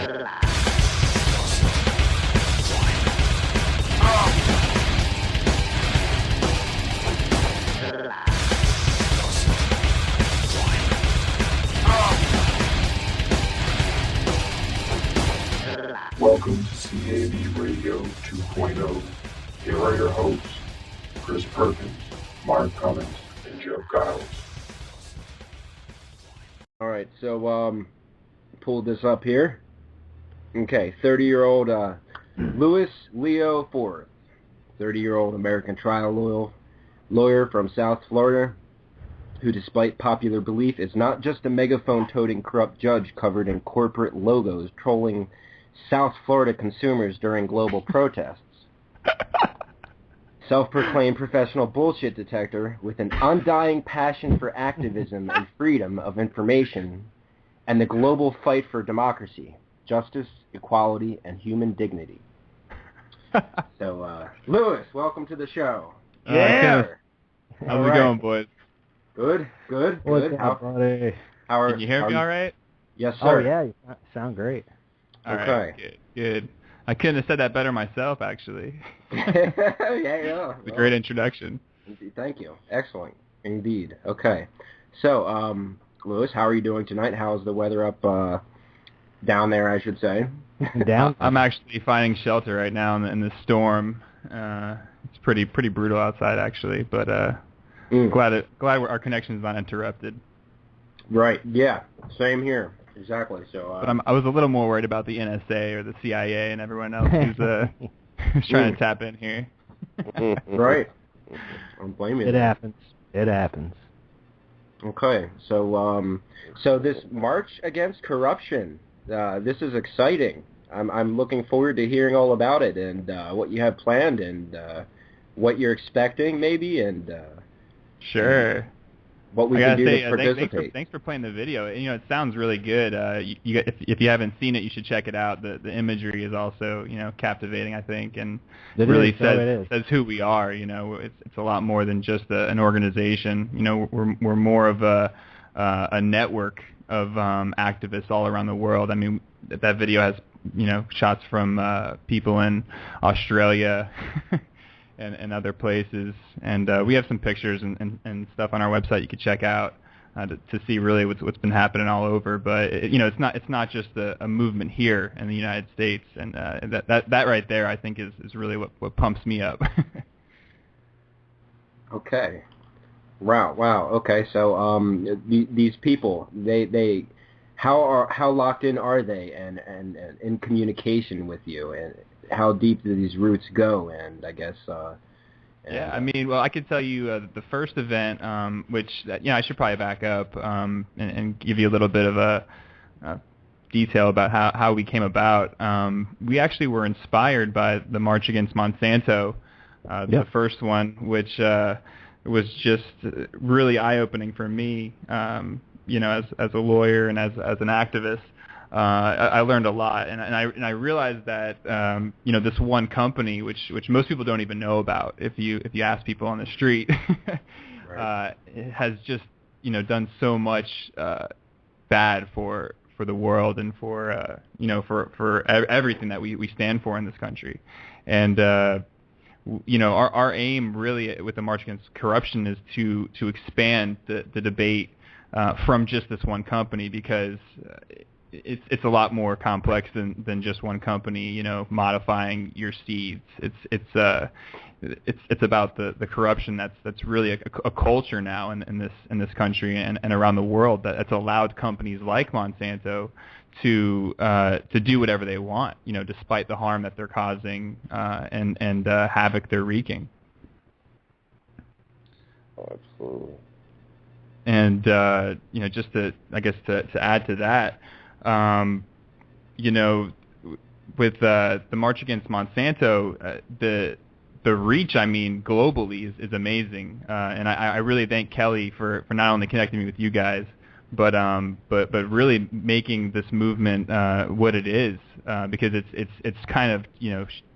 Welcome to CAV Radio 2.0. Here are your hosts, Chris Perkins, Mark Cummins, and Joe Giles. All right, so pulled this up here. Okay, 30-year-old Louis Leo Ford, 30-year-old American trial lawyer from South Florida, who, despite popular belief, is not just a megaphone-toting corrupt judge covered in corporate logos trolling South Florida consumers during global protests. Self-proclaimed professional bullshit detector with an undying passion for activism and freedom of information and the global fight for democracy, justice, equality, and human dignity. So, Louis, welcome to the show. Yeah. How's it going, boys? Good. What's up, buddy? Can you hear me all right? Yes, sir. Oh, yeah, you sound great. All right, good. I couldn't have said that better myself, actually. Yeah. It's a great introduction. Thank you. Excellent. Indeed. Okay. So, Louis, how are you doing tonight? How's the weather up down there, I should say? Down? I'm actually finding shelter right now in the storm. It's pretty brutal outside, actually, but glad our connection is not interrupted. Right. Yeah. Same here. Exactly. So, but I was a little more worried about the NSA or the CIA and everyone else who's trying to tap in here. Right. I'm blaming It happens. Okay. So, so this march against corruption, this is exciting. I'm looking forward to hearing all about it and what you have planned and what you're expecting, maybe, and sure. What we can do to participate. Thanks for playing the video. You know, it sounds really good. If you haven't seen it, you should check it out. The imagery is also, captivating, I think, and it really says who we are. It's a lot more than just an organization. We're more of a network of activists all around the world. I mean, that video has shots from people in Australia. And other places, and we have some pictures and stuff on our website you could check out to see really what's been happening all over. But it's not just a movement here in the United States, and that right there I think is really what pumps me up. Okay, wow. Okay, so these people, they how locked in are they and in communication with you, and how deep do these roots go? And I guess yeah, I mean, well, I could tell you the first event, which I should probably back up and give you a little bit of a detail about how we came about. We actually were inspired by the March Against Monsanto, the first one, which was just really eye-opening for me, as a lawyer and as an activist. I learned a lot, and I realized that this one company, which most people don't even know about, if you ask people on the street, right. Has just done so much bad for the world and for everything that we stand for in this country, and our aim really with the March Against Corruption is to expand the debate from just this one company, because it's a lot more complex than just one company, modifying your seeds. It's about the corruption that's really a culture now in this country and around the world that's allowed companies like Monsanto to do whatever they want, despite the harm that they're causing and havoc they're wreaking. Absolutely. And just to add to that. With the March Against Monsanto, the reach, I mean, globally is amazing, and I really thank Kelly for not only connecting me with you guys, but really making this movement what it is, because it's kind of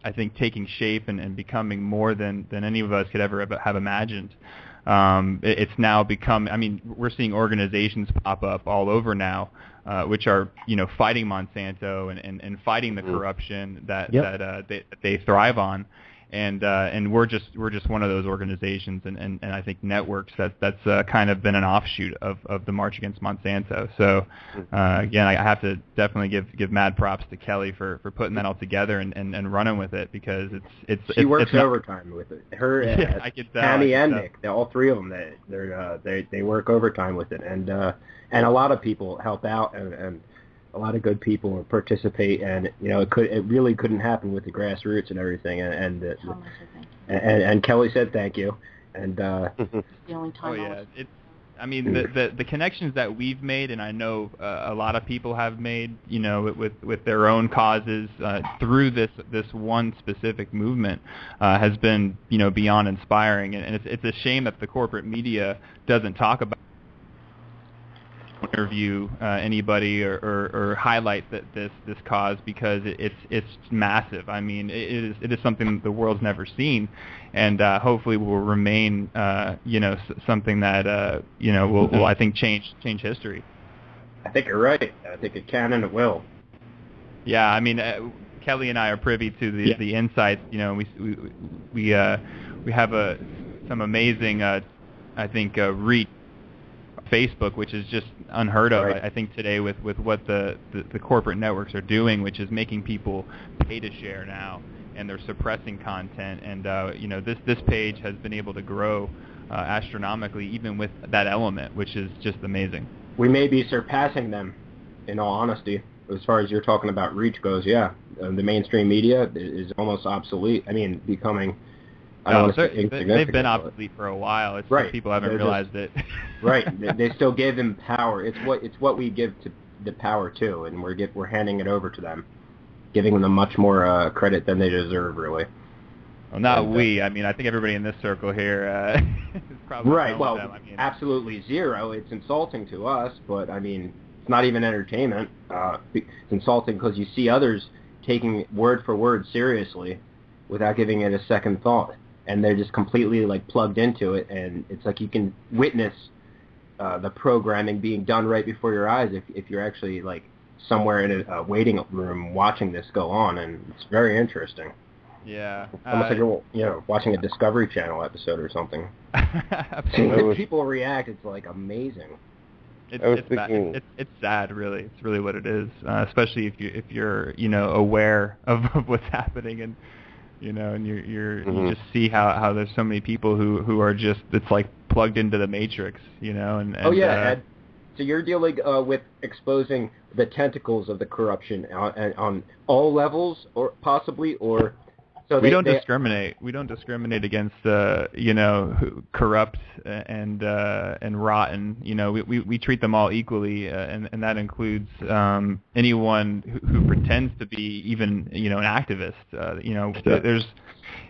I think taking shape and becoming more than any of us could ever have imagined. It's now become, I mean, we're seeing organizations pop up all over now which are fighting Monsanto and fighting the corruption that they thrive on. And we're just one of those organizations, and I think networks that's kind of been an offshoot of the March Against Monsanto. So again, I have to definitely give mad props to Kelly for putting that all together and running with it, because she works overtime with it. Her, I could tell, Tammy and Nick, all three of them, they work overtime with it, and a lot of people help out, and a lot of good people participate, and it really couldn't happen with the grassroots and everything, and Kelly said thank you, and the only time the connections that we've made, and I know a lot of people have made, with their own causes through this one specific movement, has been beyond inspiring, and it's a shame that the corporate media doesn't talk about, interview anybody or highlight this cause, because it's massive. I mean, it is something the world's never seen, and hopefully will remain something that will I think change history. I think you're right. I think it can and it will. Yeah, I mean, Kelly and I are privy to the insights. We have some amazing I think reach Facebook, which is just unheard of, right. I think today with what the corporate networks are doing, which is making people pay to share now, and they're suppressing content, and this page has been able to grow astronomically even with that element, which is just amazing. We may be surpassing them, in all honesty, as far as you're talking about reach goes. Yeah, the mainstream media is almost obsolete. I mean, becoming. They've been obsolete for a while. It's right. People haven't realized it. Right. They still give them power. It's what we give to the power to, and we're handing it over to them, giving them much more credit than they deserve, really. Well, not we. I mean, I think everybody in this circle here is probably right. Well, them. I mean, absolutely zero. It's insulting to us, but I mean, it's not even entertainment. It's insulting because you see others taking word for word seriously without giving it a second thought. And they're just completely plugged into it, and it's like you can witness the programming being done right before your eyes if you're actually somewhere in a waiting room watching this go on, and it's very interesting. Yeah, almost like you're watching a Discovery Channel episode or something. Absolutely. People react. It's amazing. It's sad, really. It's really what it is, especially if you're aware of what's happening, and and you just see how there's so many people who are just, it's plugged into the matrix, and oh yeah, Ed. So you're dealing with exposing the tentacles of the corruption on all levels, or possibly, or so we don't discriminate. We don't discriminate against corrupt and rotten. We treat them all equally, and that includes anyone who pretends to be even an activist.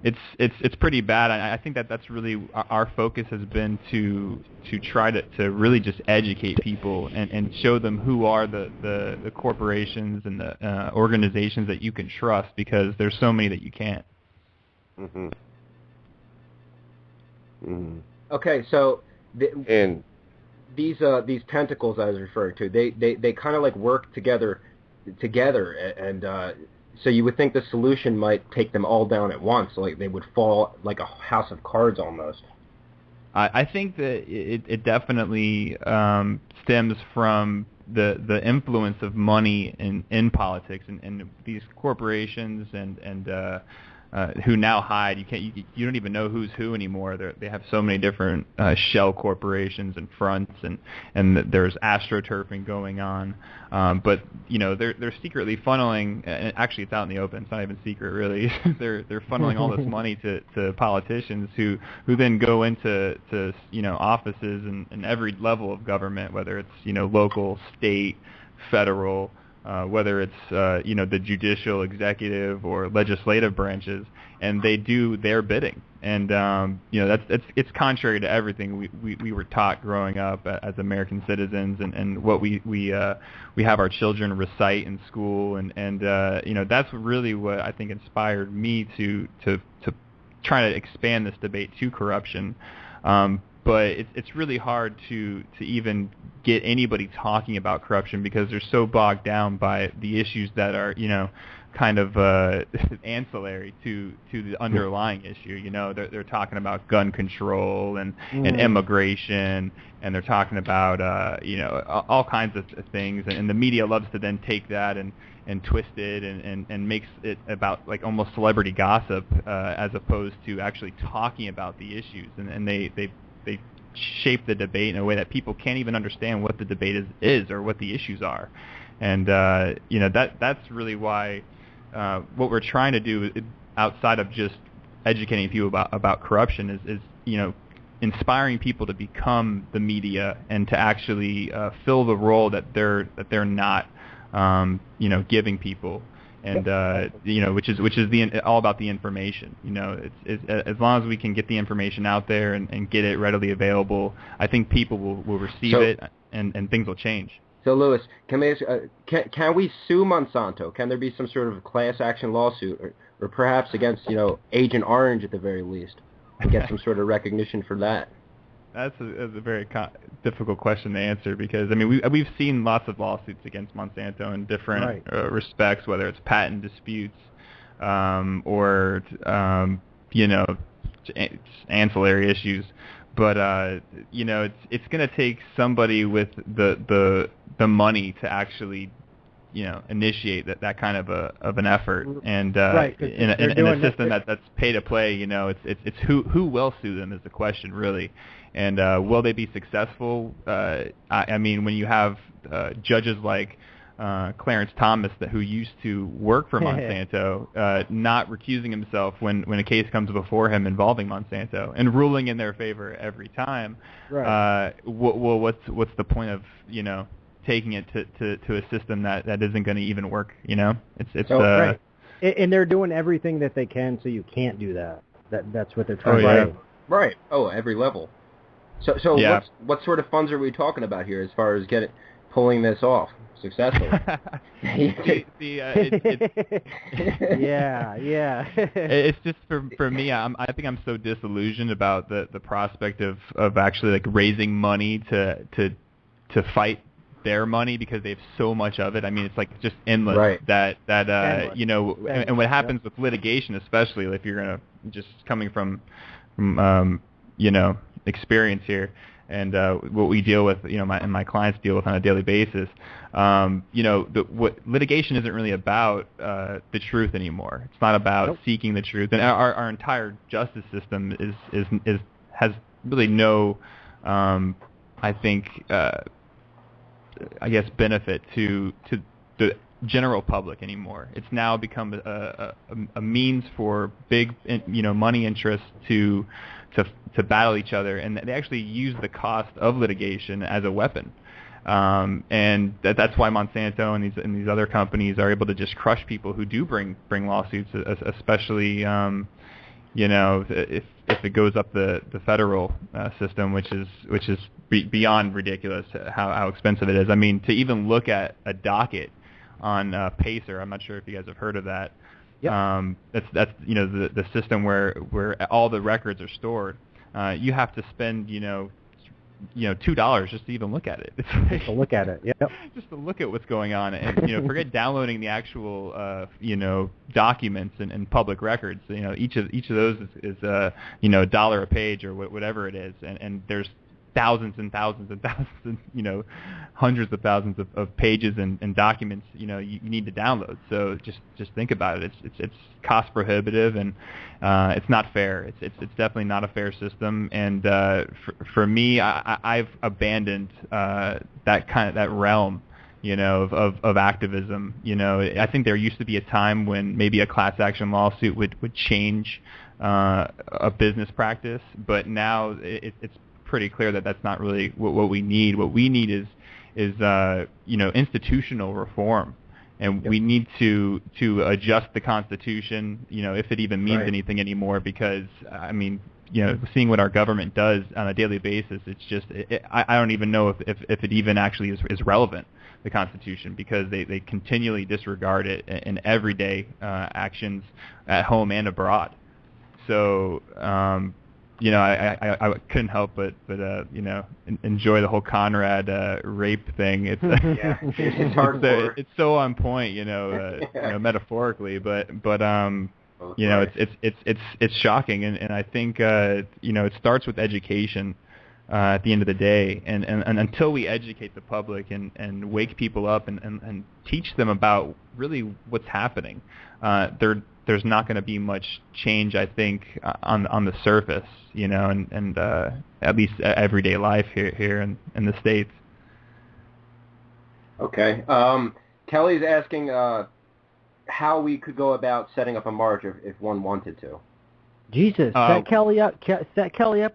It's pretty bad. I think that's really our focus has been to try to really just educate people and show them who are the corporations and the organizations that you can trust, because there's so many that you can't. Mm-hmm. Mm-hmm. Okay, so these tentacles I was referring to, they kind of work together, and so you would think the solution might take them all down at once, they would fall like a house of cards almost. I think that it definitely stems from the influence of money in politics, and these corporations and who now hide. You don't even know who's who anymore. They have so many different shell corporations and fronts, and there's astroturfing going on. But they're secretly funneling. And actually, it's out in the open. It's not even secret, really. they're funneling all this money to politicians who then go into offices in every level of government, whether it's local, state, federal. Whether it's the judicial, executive, or legislative branches, and they do their bidding, and it's contrary to everything we were taught growing up as American citizens, and what we have our children recite in school, and that's really what I think inspired me to try to expand this debate to corruption. but it's really hard to even get anybody talking about corruption because they're so bogged down by the issues that are, kind of ancillary to the underlying issue. They're talking about gun control and immigration, and they're talking about all kinds of things, and the media loves to then take that and twist it and makes it about like almost celebrity gossip as opposed to actually talking about the issues, and they shape the debate in a way that people can't even understand what the debate is or what the issues are. And that's really why what we're trying to do outside of just educating people about corruption is inspiring people to become the media and to actually fill the role that they're not giving people, and which is all about the information. It's as long as we can get the information out there and get it readily available, I think people will receive it and things will change. So, Louis, can we sue Monsanto? Can there be some sort of class action lawsuit, or perhaps against Agent Orange at the very least, and get some sort of recognition for that? That's a very difficult question to answer because we've seen lots of lawsuits against Monsanto in different respects, whether it's patent disputes or ancillary issues. But it's going to take somebody with the money to actually initiate that kind of an effort, and in a system that's pay to play, it's who will sue them is the question really, and will they be successful? When you have judges like Clarence Thomas who used to work for Monsanto, not recusing himself when a case comes before him involving Monsanto and ruling in their favor every time. Right. What's the point of taking it to a system that isn't going to even work? It's right. And they're doing everything that they can, so you can't do that. That's what they're trying to do. Right. Oh, every level. So yeah. What sort of funds are we talking about here as far as pulling this off successfully? Yeah. It's just for me. I think I'm so disillusioned about the prospect of actually like raising money to fight their money because they have so much of it. It's like just endless. Right. That endless. And what happens with litigation, especially if you're gonna just coming from experience here. And what we deal with, my clients deal with on a daily basis, what litigation isn't really about the truth anymore. It's not about seeking the truth, and our entire justice system has really no, benefit to the general public anymore. It's now become a means for big, money interests to battle each other, and they actually use the cost of litigation as a weapon. And that's why Monsanto and these other companies are able to just crush people who do bring lawsuits, especially if it goes up the federal system, which is beyond ridiculous how expensive it is. To even look at a docket on Pacer, I'm not sure if you guys have heard of that. Yep. That's the system where all the records are stored. You have to spend $2 just to even look at it. It's like, just to look at it. Yep. Just to look at what's going on, and forget downloading the actual documents and public records. Each of those is $1 a page or whatever it is, and there's thousands and thousands and thousands and hundreds of thousands of pages and documents you need to download. So just think about it. It's cost prohibitive, and it's not fair. It's definitely not a fair system. And for me, I've abandoned that realm of activism. I think there used to be a time when maybe a class action lawsuit would change a business practice, but now it's pretty clear that that's not really what we need. What we need is institutional reform, and we need to adjust the Constitution, if it even means anything anymore. Because seeing what our government does on a daily basis, it's just I don't even know if it even actually is relevant, the Constitution, because they continually disregard it in everyday actions at home and abroad. So I couldn't help but enjoy the whole Conrad rape thing. It's it's hardcore. It's so on point, metaphorically, but it's shocking, and I think it starts with education at the end of the day, and until we educate the public and wake people up and teach them about really what's happening, there's not going to be much change, I think, on the surface, and at least everyday life here in the States. Okay. Kelly's asking how we could go about setting up a march if one wanted to. Jesus, set Kelly up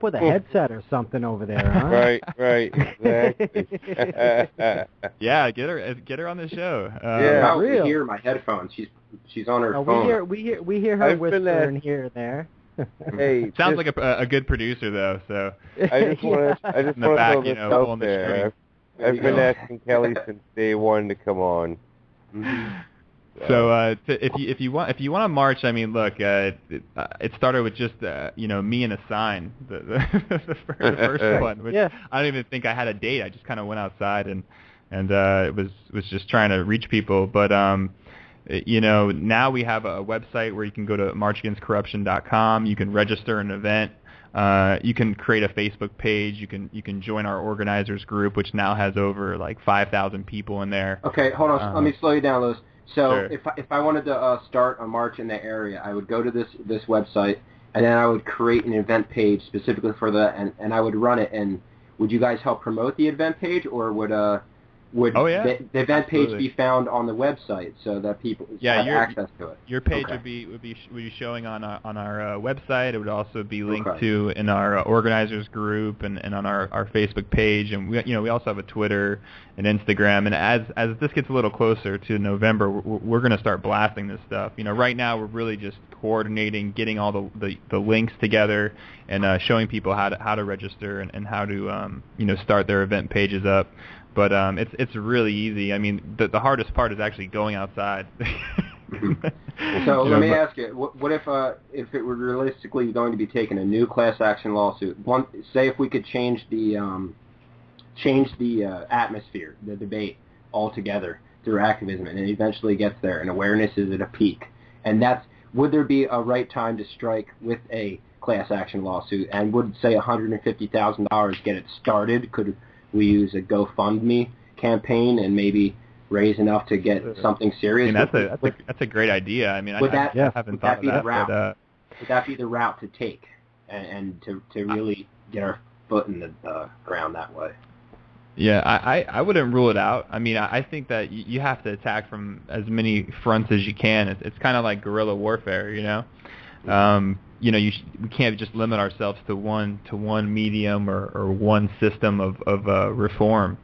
with a headset or something over there, huh? Right, exactly. Yeah, get her on the show. Yeah, I hear my headphones. She's on her phone. We hear her whispering here and there. Hey, sounds like a good producer though. So I just want to throw this out there. I've been asking Kelly since day one to come on. Mm-hmm. So if you want to march, I mean, look, it started with just me and a sign, the first one, which I don't even think I had a date. I just kind of went outside and it was just trying to reach people. But now we have a website where you can go to marchagainstcorruption.com. You can register an event. You can create a Facebook page. You can join our organizers group, which now has over like 5,000 people in there. Okay, hold on. Let me slow you down, Louis. So sure. if I wanted to start a march in the area, I would go to this website, and then I would create an event page specifically for that, and I would run it. And would you guys help promote the event page, or would the event page be found on the website so that people have access to it? Your page would be showing on our website. It would also be linked to in our organizers group and on our Facebook page, and we also have a Twitter and Instagram. And as this gets a little closer to November, we're going to start blasting this stuff. Right now we're really just coordinating, getting all the links together, and showing people how to register and how to start their event pages up. But it's really easy. I mean, the hardest part is actually going outside. So let me ask you: what if it were realistically going to be taking a new class action lawsuit? Say if we could change the atmosphere, the debate altogether through activism, and it eventually gets there, and awareness is at a peak, and would there be a right time to strike with a class action lawsuit? And would say $150,000 get it started? Could we use a GoFundMe campaign and maybe raise enough to get something serious? I mean, that's a great idea. I mean, I haven't thought of that. Would that be the route to take and to really get our foot in the ground that way? Yeah, I wouldn't rule it out. I mean, I think that you have to attack from as many fronts as you can. It's kind of like guerrilla warfare, we can't just limit ourselves to one medium or one system of reform.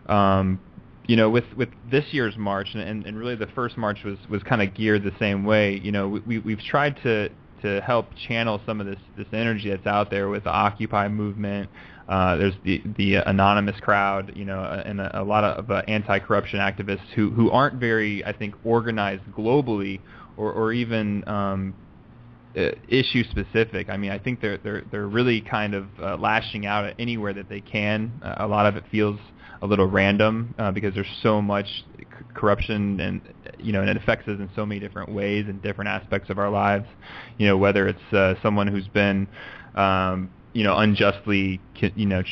With this year's march, and really the first march was kind of geared the same way. We've tried to help channel some of this energy that's out there with the Occupy movement. There's the anonymous crowd, and a lot of anti-corruption activists who aren't very, I think, organized globally or even issue specific. I mean, I think they're really kind of lashing out at anywhere that they can. A lot of it feels a little random because there's so much corruption, and and it affects us in so many different ways and different aspects of our lives. Whether it's someone who's been unjustly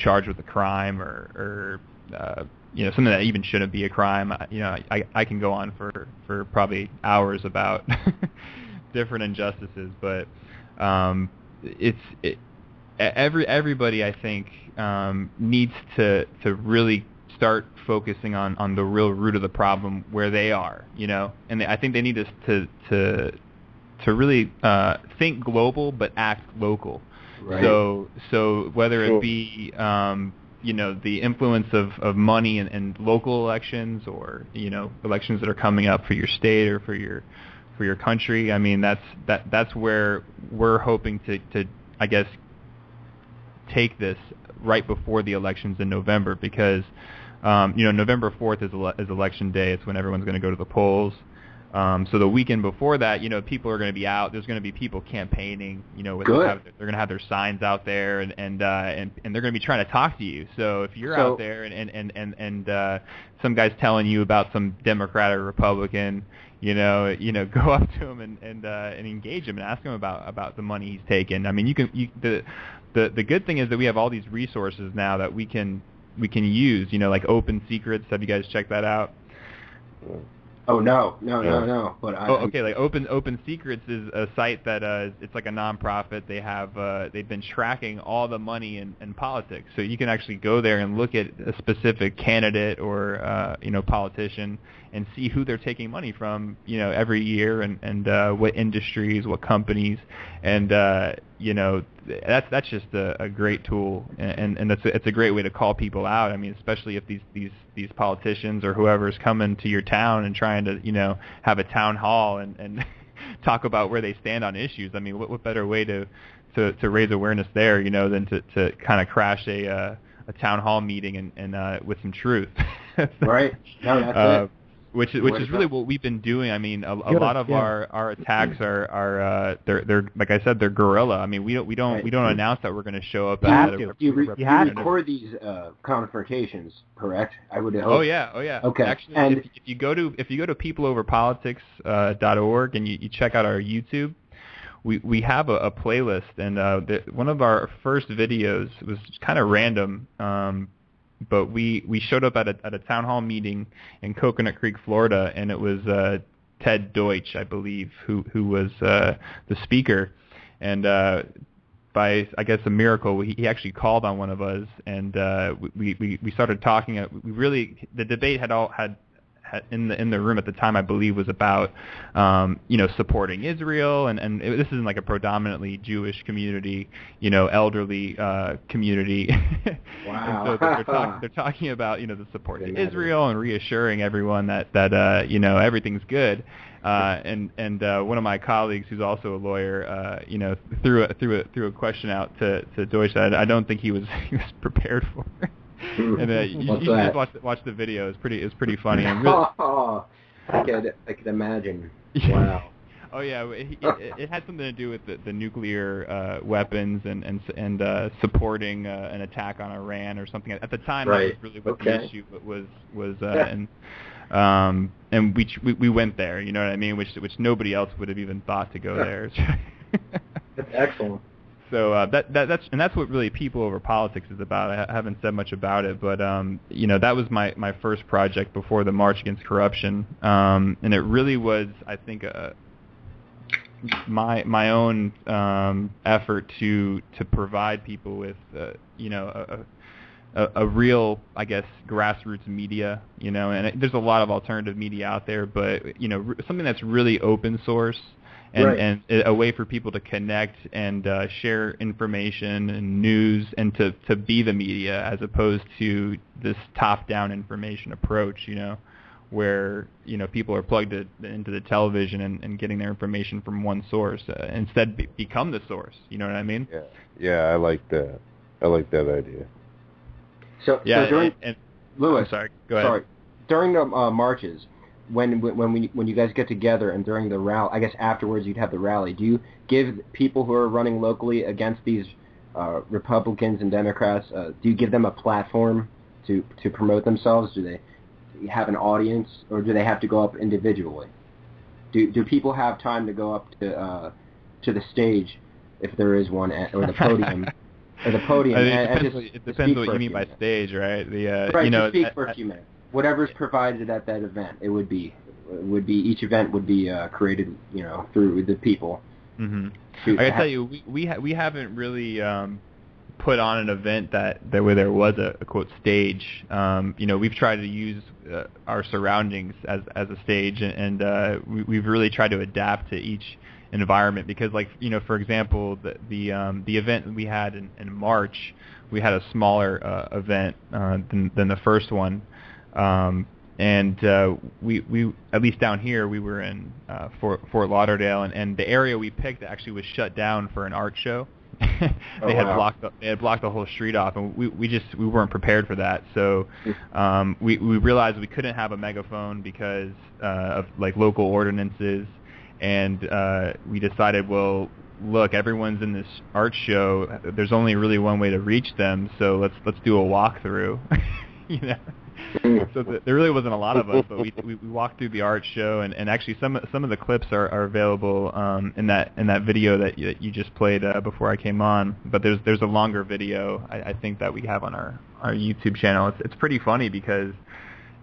charged with a crime or something that even shouldn't be a crime. I can go on for probably hours about different injustices, but everybody, I think, needs to really start focusing on the real root of the problem where they are, and I think they need to really think global but act local. Right. So whether it be the influence of money in local elections, or elections that are coming up for your state or for your country. I mean, that's where we're hoping to I guess take this right before the elections in November, because November 4th is election day. It's when everyone's going to go to the polls. So the weekend before that, people are going to be out. There's going to be people campaighning. They're going to have their signs out there, and they're going to be trying to talk to you. So if you're out there and some guy's telling you about some Democrat or Republican, go up to him and engage him and ask him about the money he's taken. I mean, the good thing is that we have all these resources now that we can use. Like Open Secrets. Have you guys checked that out? Oh no. But okay. Like Open Secrets is a site that it's like a nonprofit. They've been tracking all the money in politics, so you can actually go there and look at a specific candidate or politician and see who they're taking money from, every year and what industries, what companies, and that's just a great tool, and it's a great way to call people out. I mean, especially if these politicians or whoever is coming to your town and trying to have a town hall and talk about where they stand on issues. I mean, what better way to raise awareness there, than to kind of crash a town hall meeting and with some truth. Right. No, that's it. Which is really what we've been doing. I mean, a lot of our attacks are they're like I said, they're guerrilla. I mean, we don't announce that we're going to show up. You record these confrontations, correct? I would hope. Oh yeah. Okay. Actually, and if you go to peopleoverpolitics.org and you check out our YouTube, we have a playlist, and one of our first videos was kind of random. But we showed up at a town hall meeting in Coconut Creek, Florida, and it was Ted Deutsch, I believe, who was the speaker. And by, I guess, a miracle, he actually called on one of us, and we started talking. The debate had in the room at the time, I believe, was about supporting Israel, and this is in like a predominantly Jewish community, elderly community. Wow. And so they're talking about the support to Israel and reassuring everyone that everything's good. And one of my colleagues, who's also a lawyer, threw a question out to Deutsch that I don't think he was prepared for. And you should just watch the video. It's pretty funny. And really, I could imagine. Wow. Oh yeah, it had something to do with the nuclear weapons and supporting an attack on Iran or something. At the time, that was really what the issue was. And we went there. You know what I mean? Which nobody else would have even thought to go there. That's excellent. So that's what really People Over Politics is about. I haven't said much about it, but that was my first project before the March Against Corruption, and it really was, I think, my own effort to provide people with a real, I guess, grassroots media, and there's a lot of alternative media out there, but something that's really open source. And a way for people to connect and share information and news, and to be the media, as opposed to this top-down information approach, where people are plugged into the television and getting their information from one source. Instead, become the source. You know what I mean? Yeah, I like that. I like that idea. So during Louis, I'm sorry. Go ahead. Sorry, during the marches. When you guys get together and during the rally, I guess afterwards you'd have the rally, do you give people who are running locally against these Republicans and Democrats, do you give them a platform to promote themselves? Do they have an audience, or do they have to go up individually? Do people have time to go up to the stage, if there is one, or the podium? It depends what you mean by stage, right? To speak for a few minutes. Whatever's provided at that event, it would be each event would be created, through the people. Mm-hmm. I gotta tell you, we haven't really put on an event where there was a quote stage. We've tried to use our surroundings as a stage, and we've really tried to adapt to each environment, because, for example, the event we had in March, we had a smaller event than the first one. And we at least down here, we were in Fort Lauderdale, and the area we picked actually was shut down for an art show. they had blocked the whole street off, and we weren't prepared for that. So we realized we couldn't have a megaphone because of like local ordinances, and we decided, well, look, everyone's in this art show. There's only really one way to reach them, so let's do a walkthrough. You know. So there really wasn't a lot of us, but we walked through the art show, and actually some of the clips are available in that video that you just played before I came on. But there's a longer video I think that we have on our YouTube channel. It's pretty funny because,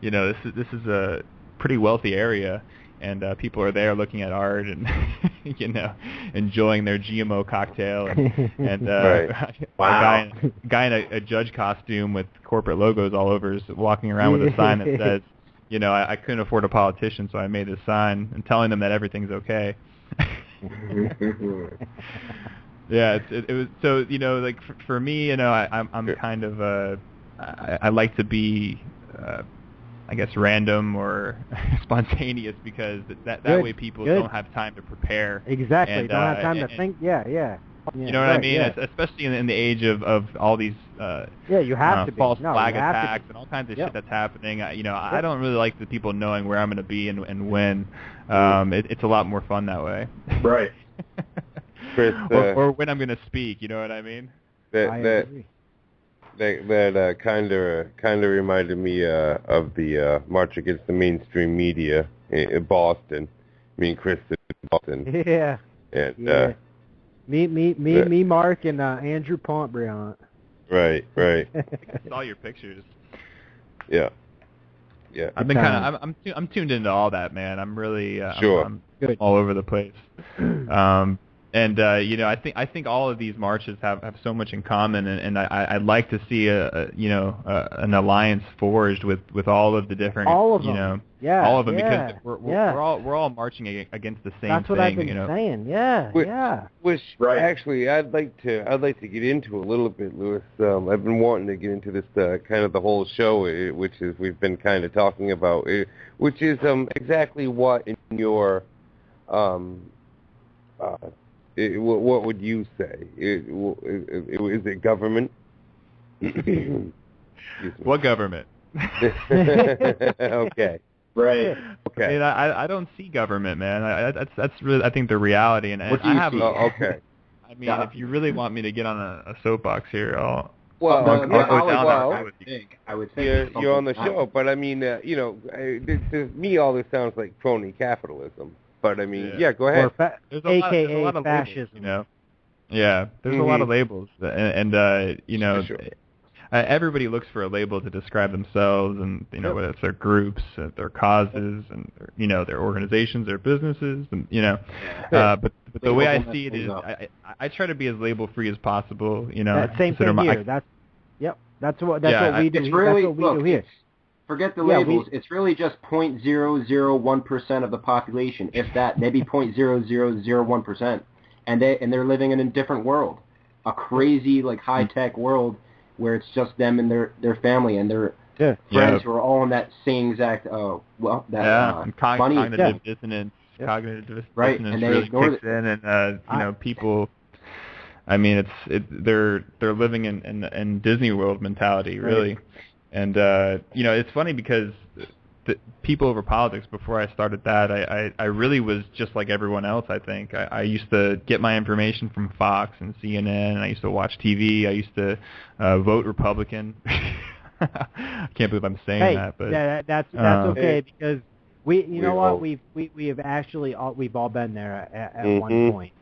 you know, this is a pretty wealthy area, and people are there looking at art and you know, enjoying their GMO cocktail and right. Wow. A guy in a judge costume with corporate logos all over is walking around with a sign that says, you know, I couldn't afford a politician, so I made this sign and telling them that everything's okay. Yeah, it was so, you know, like for me, you know, I'm kind of I like to be I guess random or spontaneous because that way people don't have time to prepare. Exactly, and, don't have time to think. Yeah. You know what I mean? Yeah. Especially in the age of all these you have to false be. flag attacks and all kinds of shit that's happening. I don't really like the people knowing where I'm going to be and when. It's a lot more fun that way. Right. Chris, or when I'm going to speak. You know what I mean? That kind of reminded me of the March Against the Mainstream Media in Boston. I mean, Chris in Boston. Yeah. And me, Mark, and Andrew Pontbriand. Right. I saw your pictures. Yeah. I've been I'm tuned into all that, man. I'm really sure. I'm all over the place. And you know, I think all of these marches have so much in common, and I'd like to see an alliance forged with all of the different all of them because we're all marching against the same thing. That's what I've been saying. Which actually I'd like to get into a little bit, Louis. I've been wanting to get into this kind of the whole show, which is we've been kind of talking about, which is exactly what in your what would you say? Is it government? What government? Okay. Right. Okay. I mean, I don't see government, man. That's really, I think, the reality. And what do you I have. see? Okay. I mean, if you really want me to get on a soapbox here, I'll I would think you're on the show, but I mean, to me, all this sounds like crony capitalism. But I mean, go ahead. There's AKA a lot of fascism. labels, you know. Yeah, there's a lot of labels, and you know, sure. Everybody looks for a label to describe themselves, and you know, whether it's their groups, their causes, and their organizations, their businesses, and but the way I see it is, I try to be as label free as possible. You know, that same thing here. That's what we do. It's really, that's what we do here. Forget the labels. It's really just 0.001% of the population, if that, maybe 0.0001%, and they're living in a different world, a crazy like high tech world where it's just them and their family and their friends who are all in that same exact cognitive dissonance. Cognitive dissonance and they really ignore kicks in, and people. I mean, they're living in Disney World mentality, really. Right. And, it's funny because the people over politics, before I started that, I really was just like everyone else, I think. I used to get my information from Fox and CNN, and I used to watch TV. I used to vote Republican. I can't believe I'm saying that. But that's okay, because we've all been there at one point.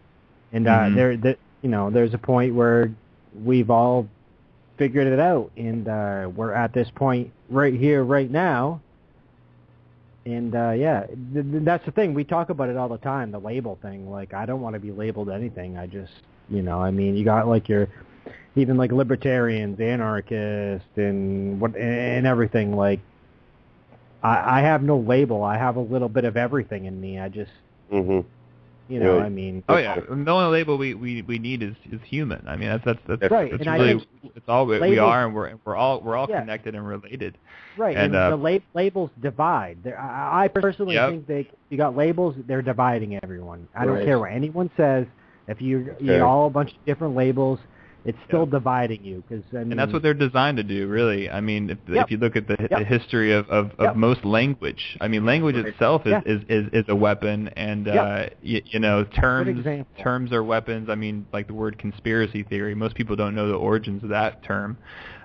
And there's a point where we've all figured it out, and we're at this point right here, right now. And that's the thing. We talk about it all the time, the label thing. Like, I don't want to be labeled anything. I just, you got like even like libertarians, anarchists, and everything. Like, I have no label. I have a little bit of everything in me. I just. Really? I mean. Oh yeah, the only label we need is human. I mean, that's right. That's and really it's all we are, and we're all connected and related. Right, and the labels divide. I personally think you got labels. They're dividing everyone. I don't care what anyone says. If you're all a bunch of different labels, it's still dividing you. And that's what they're designed to do, really. I mean, if you look at the history of most language, I mean, language itself is a weapon, and terms are weapons. I mean, like the word conspiracy theory. Most people don't know the origins of that term,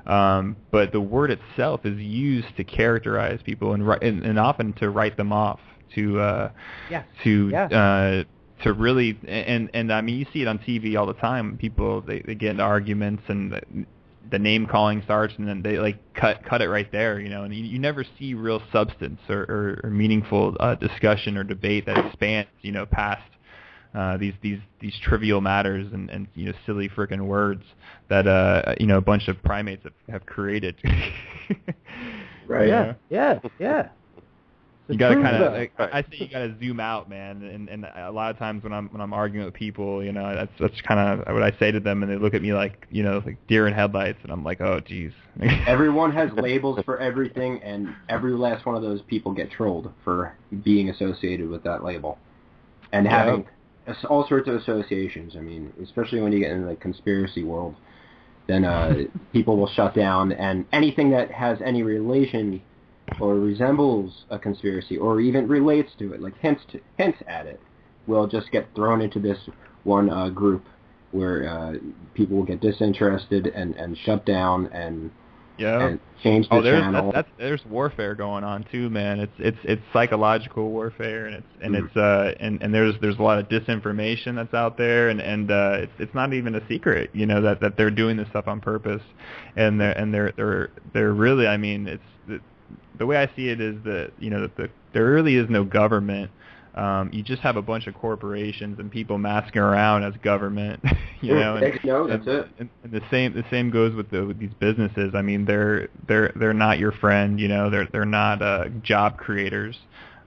but the word itself is used to characterize people and often to write them off. To really, and I mean, you see it on TV all the time. People they get into arguments, and the name calling starts, and then they like cut it right there, and you never see real substance or meaningful discussion or debate that expands, past these trivial matters and silly frickin' words that a bunch of primates have created. Right. Yeah. You gotta kind of, I say you gotta zoom out, man. And a lot of times when I'm arguing with people, that's kind of what I say to them, and they look at me like deer in headlights, and I'm like, oh, geez. Everyone has labels for everything, and every last one of those people get trolled for being associated with that label, and having all sorts of associations. I mean, especially when you get in the conspiracy world, then people will shut down, and anything that has any relation or resembles a conspiracy, or even relates to it, like hints at it, will just get thrown into this one group where people will get disinterested and shut down and change the channel. There's warfare going on too, man. It's psychological warfare, and there's a lot of disinformation that's out there, and it's not even a secret, that they're doing this stuff on purpose, and they're really, I mean, it's the way I see it is that there really is no government. You just have a bunch of corporations and people masking around as government. That's it. And the same goes with these businesses. I mean, they're not your friend. They're not job creators.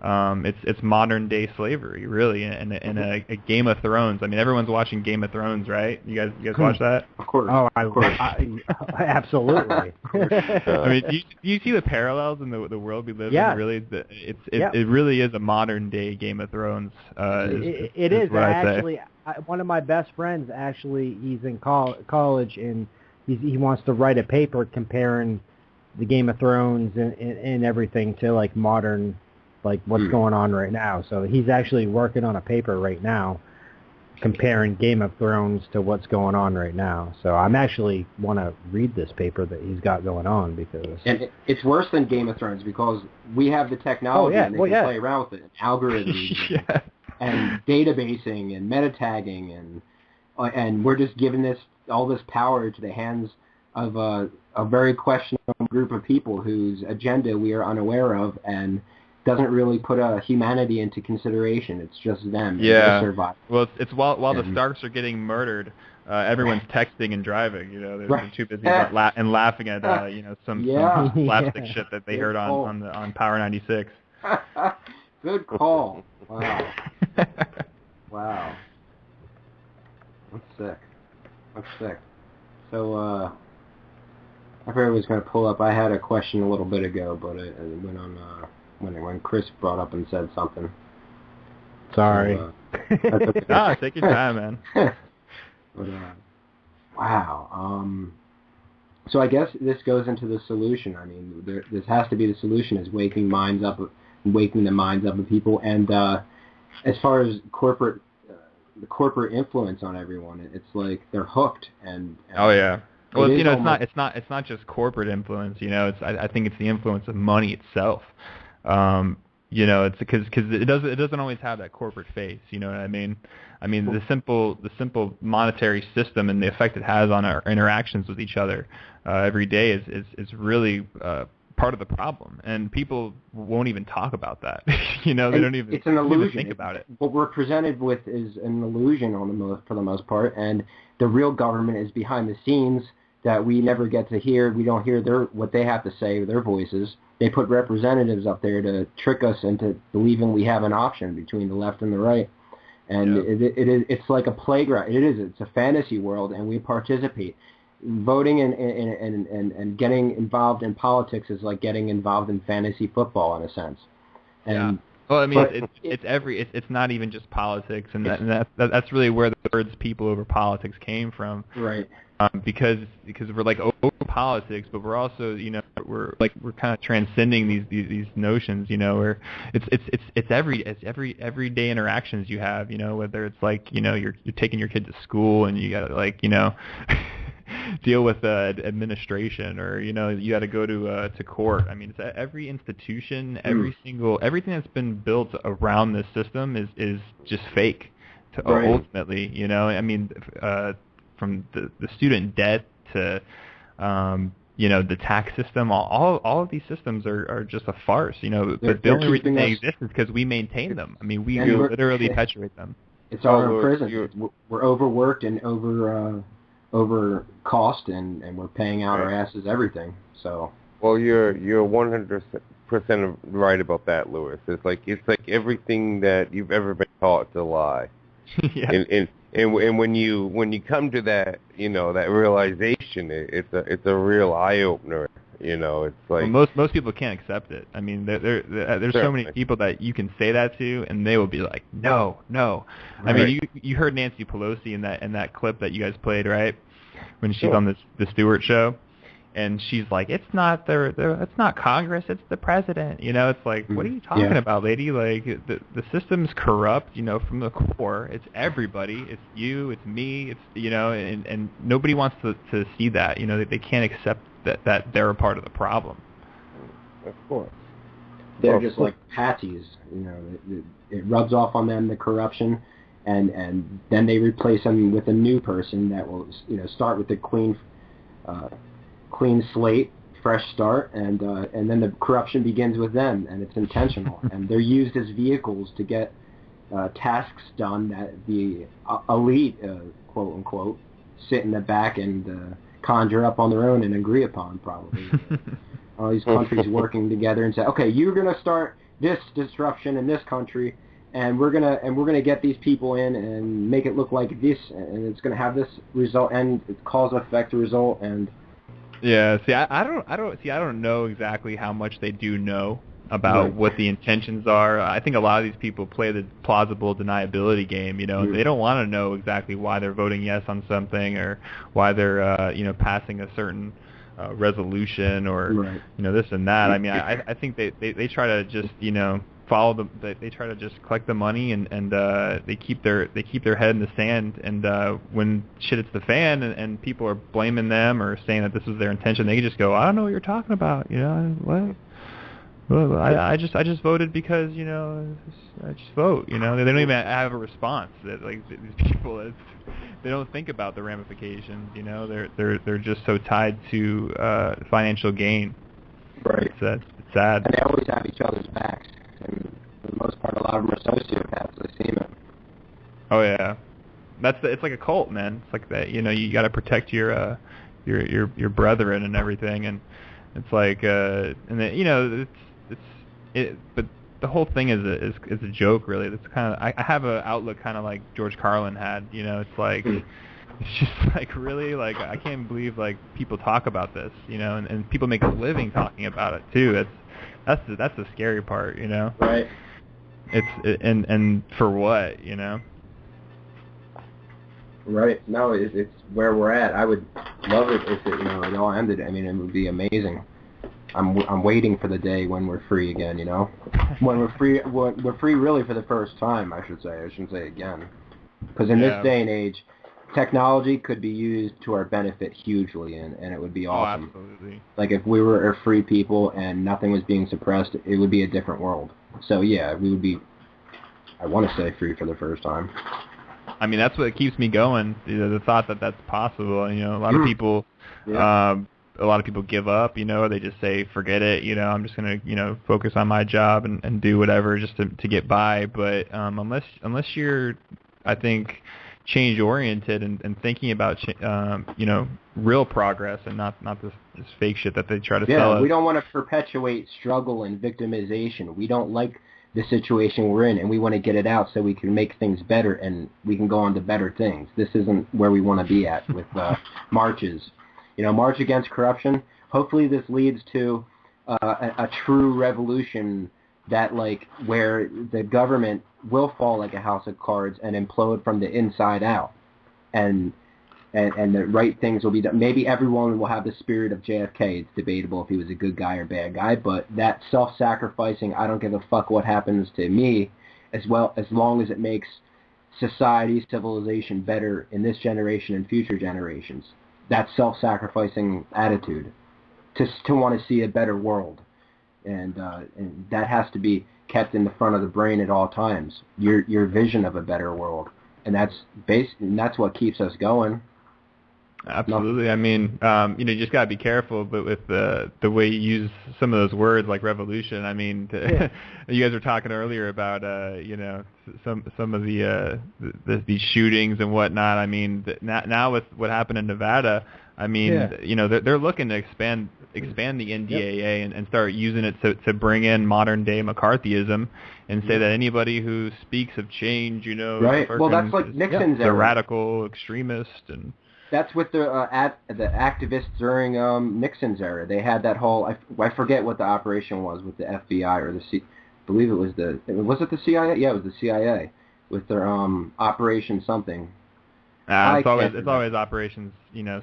It's modern day slavery, really, and a Game of Thrones. I mean, everyone's watching Game of Thrones, right? You guys watch that? Of course. Oh, of course. Absolutely. I mean, do you see the parallels in the world we live in? Really, it really is a modern day Game of Thrones. It is actually. One of my best friends, actually, he's in college, and he wants to write a paper comparing the Game of Thrones and everything to like modern. Like what's going on right now. So he's actually working on a paper right now comparing Game of Thrones to what's going on right now. So I'm actually want to read this paper that he's got going on because... And it's worse than Game of Thrones because we have the technology and they can play around with it. Algorithms and databasing and meta-tagging and we're just giving all this power to the hands of a very questionable group of people whose agenda we are unaware of and doesn't really put humanity into consideration. It's just them. Yeah. Survive. Well, it's while the Starks are getting murdered, everyone's texting and driving. They're too busy and laughing at some slapstick shit that they heard on Power 96. Good call. Wow. Wow. That's sick. So I figured I was going to pull up. I had a question a little bit ago, but it went on. When Chris brought up and said something. Sorry. No, take your time, man. But, wow. So I guess this goes into the solution. I mean, this has to be the solution: is waking the minds up of people. And as far as the corporate influence on everyone, it's like they're hooked. And oh yeah. Well, it's not just corporate influence. I think it's the influence of money itself. It's because it doesn't always have that corporate face. You know what I mean? I mean the simple monetary system and the effect it has on our interactions with each other every day is really part of the problem, and people won't even talk about that. They don't even. It's an illusion. Think about it. What we're presented with is an illusion for the most part, and the real government is behind the scenes that we never get to hear. We don't hear what they have to say, their voices. They put representatives up there to trick us into believing we have an option between the left and the right. And it's like a playground. It's a fantasy world, and we participate. Voting and getting involved in politics is like getting involved in fantasy football in a sense. And Well, I mean, it's not even just politics, and that's really where the words "people over politics" came from. Right. Because we're like over politics, but we're also, we're kind of transcending these notions, where it's everyday interactions you have, whether it's like, you're taking your kid to school and you gotta like, deal with administration, or you got to go to court. I mean, it's every institution, everything that's been built around this system is just fake. Ultimately, I mean, from the student debt to the tax system, all of these systems are just a farce. But the only reason they exist is because we maintain them. I mean, we literally perpetuate them. It's our prison. We're overworked and over cost, and we're paying out our asses everything. So. Well, you're 100% right about that, Lewis. It's like everything that you've ever been taught to lie. Yeah. And when you come to that, that realization, it's a real eye opener. It's like, well, most people can't accept it. I mean, there's so many people that you can say that to, and they will be like, no. Right. I mean, you heard Nancy Pelosi in that clip that you guys played, right? When she's on the Stewart show, and she's like, it's not it's not Congress, it's the president. It's like, what are you talking about, lady? Like, the system's corrupt, from the core. It's everybody. It's you. It's me. It's and nobody wants to see that. They can't accept that they're a part of the problem. Of course. They're just like patsies. It rubs off on them, the corruption, and then they replace them with a new person that will start with the clean slate, fresh start, and then the corruption begins with them, and it's intentional. And they're used as vehicles to get tasks done that the elite, quote unquote, sit in the back and conjure up on their own and agree upon, probably. All these countries working together and say, okay, you're going to start this disruption in this country, and we're gonna get these people in and make it look like this, and it's going to have this result, and it's cause effect result. And yeah, see, I don't know exactly how much they do know about what the intentions are. I think a lot of these people play the plausible deniability game. They don't want to know exactly why they're voting yes on something, or why they're passing a certain resolution, or this and that. I mean, I think they try to just follow they try to just collect the money, and they keep their head in the sand, and when shit hits the fan and people are blaming them or saying that this was their intention, they can just go, I don't know what you're talking about, what? Well, I just voted because I just vote. They don't even have a response. Like, these people, they don't think about the ramifications. They're just so tied to financial gain. Right. It's sad. And they always have each other's backs. And for the most part, a lot of them are sociopaths. I see them. Oh yeah, it's like a cult, man. It's like that. You got to protect your brethren and everything, and it's like and then, but the whole thing is a joke, really. It's kind of, I have an outlook kind of like George Carlin had. It's like it's just like, really, like, I can't believe like people talk about this, and people make a living talking about it too. That's the scary part, Right. And for what, Right. No, it's where we're at. I would love it if it all ended. I mean, it would be amazing. I'm waiting for the day when we're free again. When we're free really for the first time. I should say. I shouldn't say again, because in this day and age, technology could be used to our benefit hugely, and it would be awesome. Oh, absolutely. Like, if we were a free people and nothing was being suppressed, it would be a different world. So yeah, we would be, I want to say, free for the first time. I mean, that's what keeps me going. The thought that that's possible. A lot of people, a lot of people give up. Or they just say, forget it. I'm just gonna, focus on my job and do whatever just to get by. But unless you're, I think, change oriented and thinking about real progress and not this fake shit that they try to sell us. We don't want to perpetuate struggle and victimization. We don't like the situation we're in, and we want to get it out so we can make things better and we can go on to better things. This isn't where we want to be at with marches. March against corruption. Hopefully this leads to a true revolution that like where the government will fall like a house of cards and implode from the inside out, and the right things will be done. Maybe everyone will have the spirit of JFK. It's debatable if he was a good guy or bad guy, but that self-sacrificing, I don't give a fuck what happens to me, as long as it makes society, civilization better in this generation and future generations. That self-sacrificing attitude to want to see a better world, and that has to be kept in the front of the brain at all times. Your vision of a better world, and that's what keeps us going. Absolutely. I mean, you just got to be careful, but with the way you use some of those words like revolution, I mean, you guys were talking earlier about, some of these shootings and whatnot. I mean, now with what happened in Nevada, I mean, they're looking to expand the NDAA and start using it to bring in modern day McCarthyism and say that anybody who speaks of change, right. Well, that's like Nixon's a radical extremist. And that's with the activists during Nixon's era. They had that whole, I forget what the operation was with the FBI or I believe it was was it the CIA? Yeah, it was the CIA with their Operation something. It's always operations,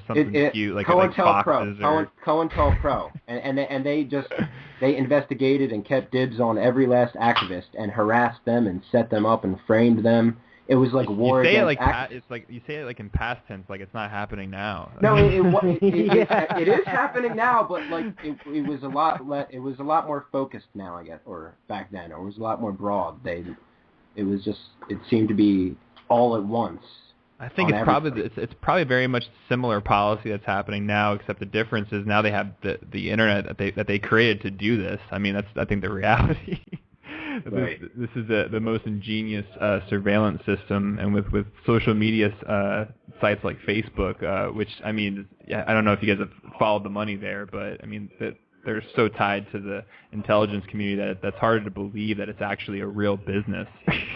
something cute like foxes or COINTELPRO, and they investigated and kept dibs on every last activist and harassed them and set them up and framed them. It was like war. You say it like it's like you say it like in past tense, like it's not happening now. No, it is happening now, but like it was a lot more focused now, I guess, or back then, or it was a lot more broad. It seemed to be all at once. I think it's probably very much similar policy that's happening now, except the difference is now they have the internet that they created to do this. I mean, that's I think the reality. Right. This is the most ingenious surveillance system, and with social media sites like Facebook, which I mean, I don't know if you guys have followed the money there, but I mean that they're so tied to the intelligence community that's harder to believe that it's actually a real business.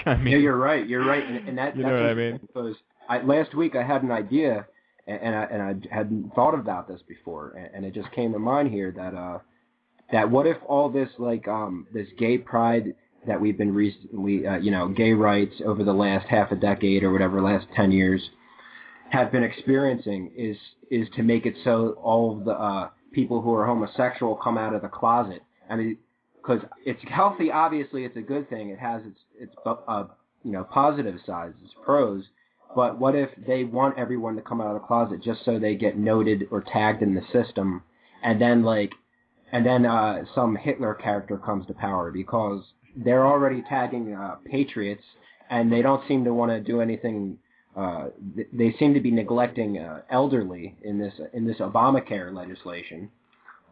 I mean, yeah, you're right, and that's what I mean. Because last week I had an idea, and I hadn't thought about this before, and it just came to mind here that what if all this this gay pride that we've been gay rights over the last half a decade or whatever, last 10 years have been experiencing is to make it so all of the people who are homosexual come out of the closet. I mean, because it's healthy, obviously it's a good thing. It has its positive sides, its pros. But what if they want everyone to come out of the closet just so they get noted or tagged in the system, and then some Hitler character comes to power because they're already tagging patriots, and they don't seem to want to do anything. They seem to be neglecting elderly in this Obamacare legislation,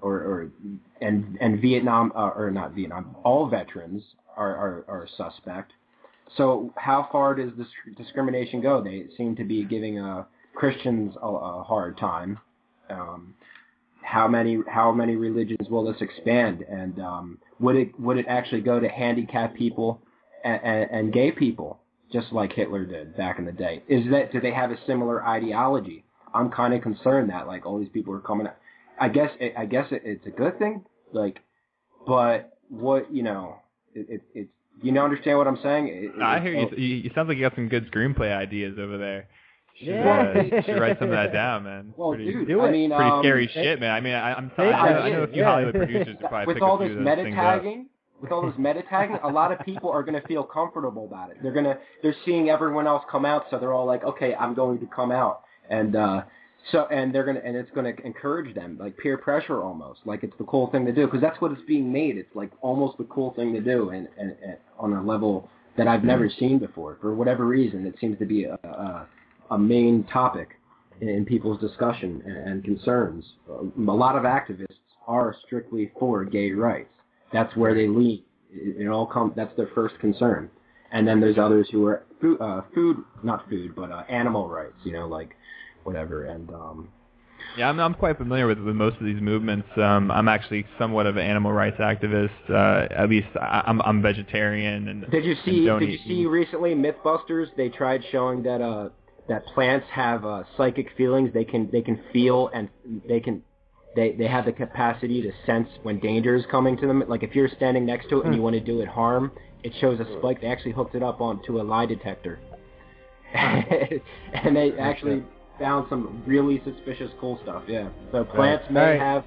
and Vietnam or not Vietnam. All veterans are suspect. So how far does this discrimination go? They seem to be giving Christians a hard time. How many religions will this expand? And would it actually go to handicapped people and gay people, just like Hitler did back in the day? Do they have a similar ideology? I'm kind of concerned that like all these people are coming out. I guess it's a good thing, but what it's. Do you understand what I'm saying? I hear you. You sound like you got some good screenplay ideas over there. You should write some of that down, man. Well, pretty scary shit, man. I mean, I know a few Hollywood producers who probably with pick all a few this of those meta things tagging, up. With all this meta tagging, a lot of people are going to feel comfortable about it. They're seeing everyone else come out, so they're all like, okay, I'm going to come out, and it's going to encourage them, like peer pressure almost, like it's the cool thing to do, because that's what it's being made. It's like almost the cool thing to do, and on a level that I've never seen before. For whatever reason, it seems to be a main topic in people's discussion and concerns. A lot of activists are strictly for gay rights. That's where they lean. That's their first concern. And then there's others who are animal rights, like whatever. And yeah, I'm quite familiar with most of these movements. I'm actually somewhat of an animal rights activist. At least I'm vegetarian. And did you see recently MythBusters? They tried showing that plants have psychic feelings. They can feel and they can they have the capacity to sense when danger is coming to them. Like if you're standing next to it and you want to do it harm, it shows a spike. They actually hooked it up onto a lie detector. And they actually found some really suspicious cool stuff, yeah. So plants may have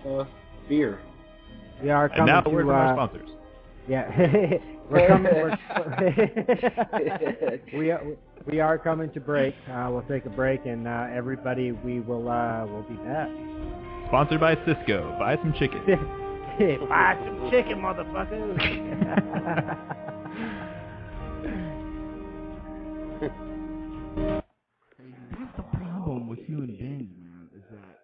fear. We are coming and now we're our sponsors. Yeah, we're coming. We are coming to break. We'll take a break, and everybody, we'll be back. Sponsored by Cisco. Buy some chicken. Buy some chicken, motherfuckers. That's the problem with human beings, man, is that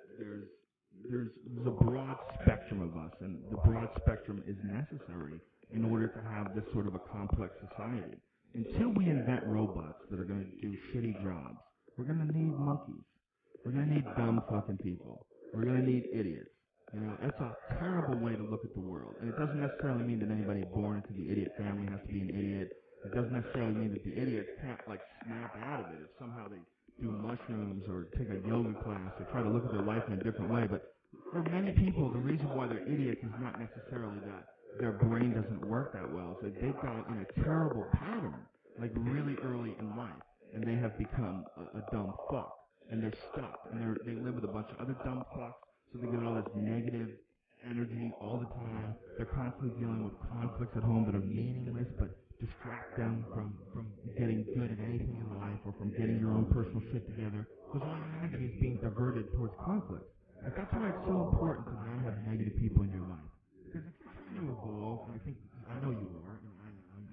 there's a broad spectrum of us, and the broad spectrum is necessary in order to have this sort of a complex society. Until we invent robots that are going to do shitty jobs, we're going to need monkeys. We're going to need dumb fucking people. We're going to need idiots. You know, it's a terrible way to look at the world. And it doesn't necessarily mean that anybody born into the idiot family has to be an idiot. It doesn't necessarily mean that the idiots can't, like, snap out of it if somehow they do mushrooms or take a yoga class or try to look at their life in a different way. But for many people, the reason why they're idiots is not necessarily that their brain doesn't work that well. So they got in a terrible pattern, like really early in life, and they have become a dumb fuck. And they're stuck, and they live with a bunch of other dumb fucks, so they get all this negative energy all the time. They're constantly dealing with conflicts at home that are meaningless, but distract them from getting good at anything in life or from getting your own personal shit together, because all your energy is being diverted towards conflict. And that's why it's so important to not have negative people in your life. Because if you're trying to evolve, and I know you are,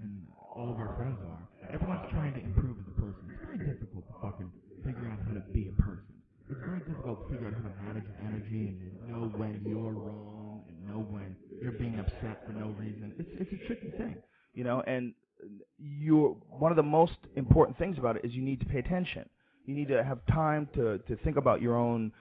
and all of our friends are, everyone's trying to improve as a person. It's very difficult to fucking figure out how to be a person. It's very difficult to figure out how to manage your energy and know when you're wrong and know when you're being upset for no reason. It's a tricky thing, you know. And one of the most important things about it is you need to pay attention. You need to have time to think about your own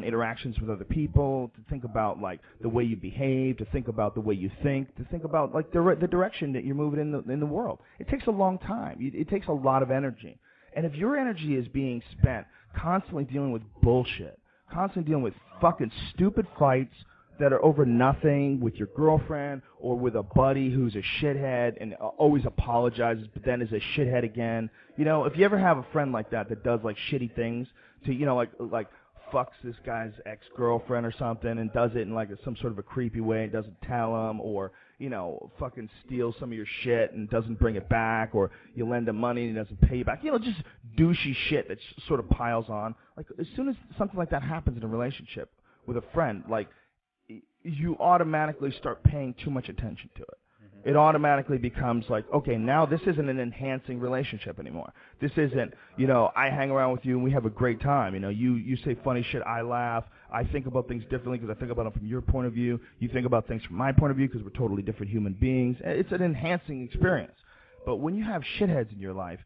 interactions with other people, to think about like the way you behave, to think about the way you think, to think about like the direction that you're moving in the world. It takes a long time. It takes a lot of energy. And if your energy is being spent constantly dealing with bullshit, constantly dealing with fucking stupid fights that are over nothing with your girlfriend or with a buddy who's a shithead and always apologizes but then is a shithead again, you know, if you ever have a friend like that does like shitty things to, you know, like fucks this guy's ex-girlfriend or something and does it in like some sort of a creepy way and doesn't tell him, or, you know, fucking steals some of your shit and doesn't bring it back, or you lend him money and he doesn't pay you back, you know, just douchey shit that sort of piles on. Like, as soon as something like that happens in a relationship with a friend, like, you automatically start paying too much attention to it. It automatically becomes like, okay, now this isn't an enhancing relationship anymore. This isn't, you know, I hang around with you and we have a great time. You know, you say funny shit, I laugh. I think about things differently because I think about them from your point of view. You think about things from my point of view because we're totally different human beings. It's an enhancing experience. But when you have shitheads in your life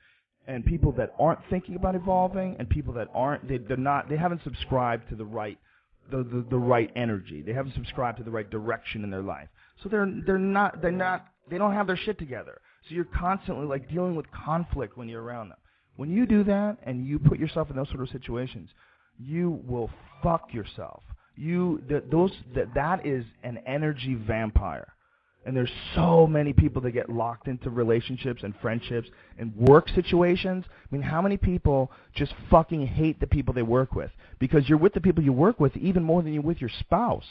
and people that aren't thinking about evolving and people that aren't, they haven't subscribed to the right energy. They haven't subscribed to the right direction in their life. So they don't have their shit together. So you're constantly like dealing with conflict when you're around them. When you do that and you put yourself in those sort of situations, you will fuck yourself. That is an energy vampire. And there's so many people that get locked into relationships and friendships and work situations. I mean, how many people just fucking hate the people they work with? Because you're with the people you work with even more than you're with your spouse.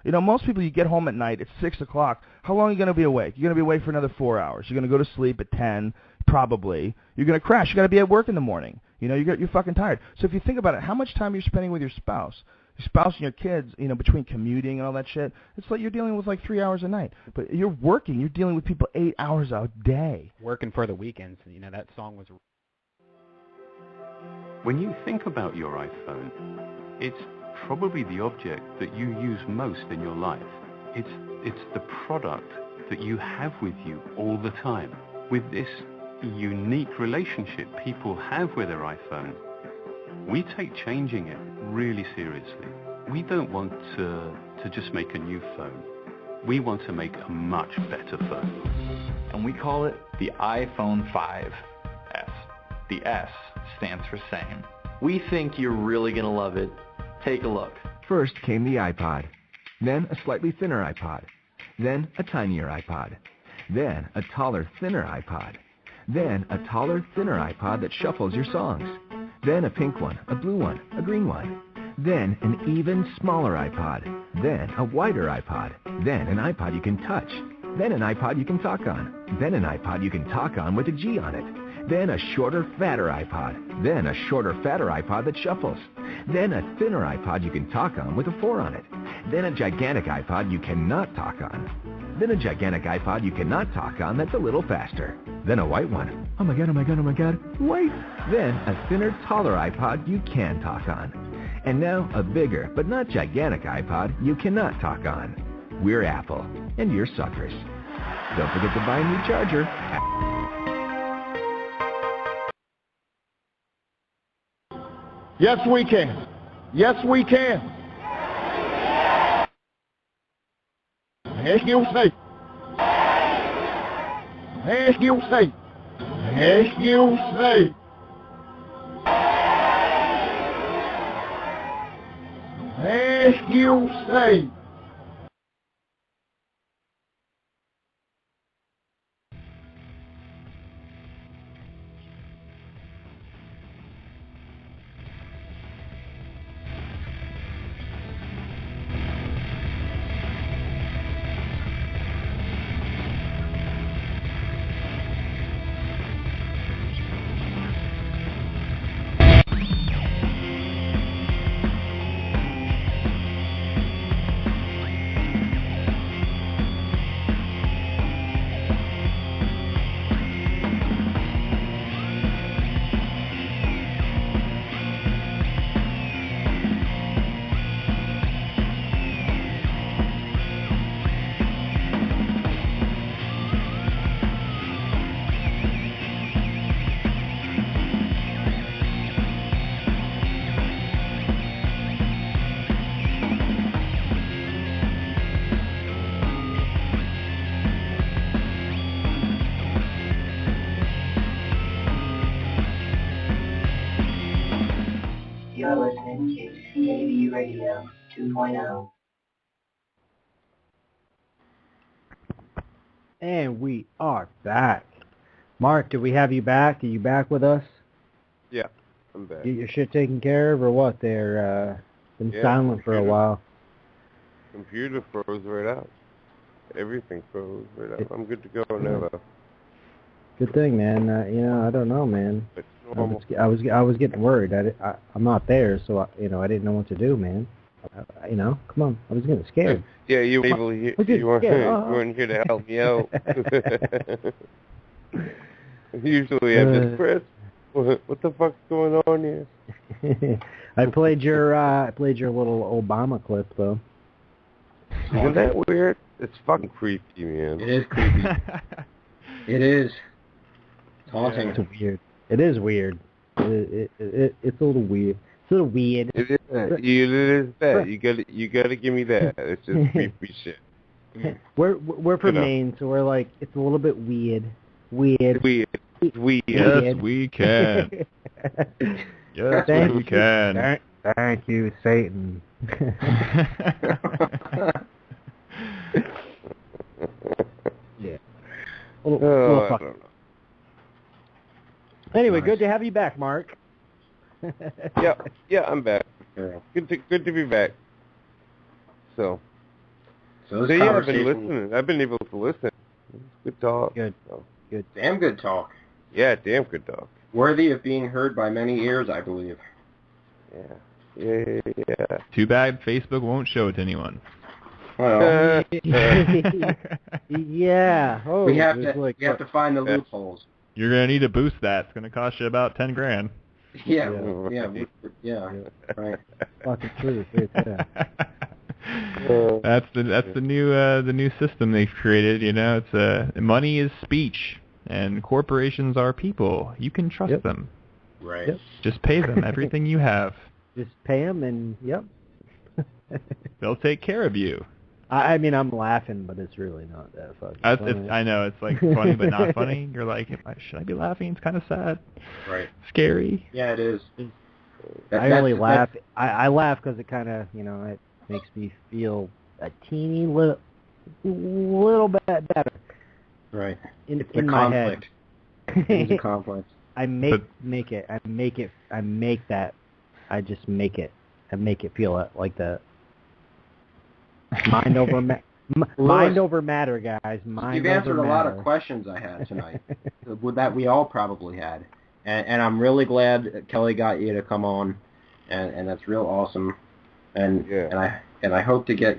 You know, most people, you get home at night, it's 6 o'clock. How long are you going to be awake? You're going to be awake for another 4 hours. You're going to go to sleep at 10, probably. You're going to crash. You're going to be at work in the morning. You know, you're fucking tired. So if you think about it, how much time you're spending with your spouse and your kids, you know, between commuting and all that shit, it's like you're dealing with like 3 hours a night. But you're working. You're dealing with people 8 hours a day. Working for the weekends. You know, that song was... When you think about your iPhone, it's probably the object that you use most in your life. It's the product that you have with you all the time. With this unique relationship people have with their iPhone, we take changing it really seriously. We don't want to just make a new phone. We want to make a much better phone. And we call it the iPhone 5S. The S stands for same. We think you're really going to love it. Take a look. First came the iPod, then a slightly thinner iPod, then a tinier iPod, then a taller, thinner iPod, then a taller, thinner iPod that shuffles your songs, then a pink one, a blue one, a green one, then an even smaller iPod, then a wider iPod, then an iPod you can touch, then an iPod you can talk on, then an iPod you can talk on with a G on it, then a shorter, fatter iPod, then a shorter, fatter iPod that shuffles, then a thinner iPod you can talk on with a 4 on it, then a gigantic iPod you cannot talk on, then a gigantic iPod you cannot talk on that's a little faster, then a white one, oh my god, oh my god, oh my god, white, then a thinner, taller iPod you can talk on, and now a bigger but not gigantic iPod you cannot talk on. We're Apple, and you're suckers. Don't forget to buy a new charger. Yes, we can. Yes, we can. Excuse-me. Excuse-me. Excuse-me. Excuse-me. You're listening to CAV Radio 2.0. And we are back. Mark, do we have you back? Are you back with us? Yeah, I'm back. Get your shit taken care of, or what? They're been silent for a while. Computer froze right out. Everything froze right out. I'm good to go now, though. Good thing, man. I don't know, man. I was getting worried. I'm not there, so I didn't know what to do, man. Come on. I was getting scared. Yeah, you weren't here to help me out. Usually I'm just, Chris, what the fuck's going on here? I played your little Obama clip, though. Isn't that weird? It's fucking creepy, man. It is creepy. It is. Haunting. It's weird. It is weird. It's a little weird. It's a little weird. It is that. You gotta give me that. It's just creepy shit. We're from Maine, so we're like, it's a little bit weird. Weird. Yes, we can. Yes, we can. Thank you, Satan. Yeah. I don't know. Anyway, good to have you back, Mark. Yeah, I'm back. Good to be back. So yeah, I've been listening. I've been able to listen. Good talk. Good. Good. Damn good talk. Yeah, damn good talk. Worthy of being heard by many ears, I believe. Yeah. Too bad Facebook won't show it to anyone. Well, yeah. Oh, we have to find the loopholes. You're gonna need to boost that. It's gonna cost you about $10,000. Yeah. Right. Fucking truth. That's the new system they've created. It's money is speech, and corporations are people. You can trust them. Right. Yep. Just pay them everything you have. Just pay them, and they'll take care of you. I mean, I'm laughing, but it's really not that funny. I know, it's like funny but not funny. You're like, should I be laughing? It's kind of sad. Right. Scary. Yeah, it is. I only laugh. I laugh because it kind of, it makes me feel a teeny little bit better. Right. In my head. It's a conflict. I make it. I just make it. I make it feel like that. Mind over matter, guys. You've answered a lot of questions I had tonight that we all probably had. And I'm really glad Kelly got you to come on, and that's real awesome. And I hope to get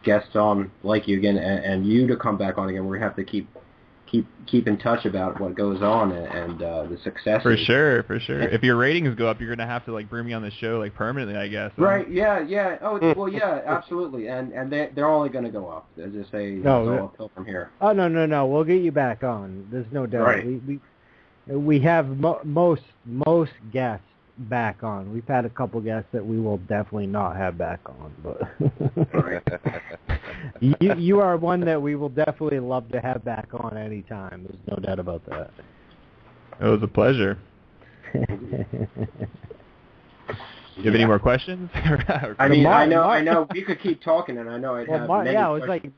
guests on like you again, and you to come back on again. We're gonna have to keep in touch about what goes on and the successes. For sure. If your ratings go up, you're gonna have to bring me on the show permanently, I guess. Right? Yeah. Oh, well, yeah, absolutely. And they're only gonna go up. As I say, it's all uphill from here. Oh no. We'll get you back on. There's no doubt. Right. We have most guests back on. We've had a couple guests that we will definitely not have back on, but you are one that we will definitely love to have back on anytime. There's no doubt about that. It was a pleasure. Do you have any more questions? I mean, I know we could keep talking, and I know I'd have many questions.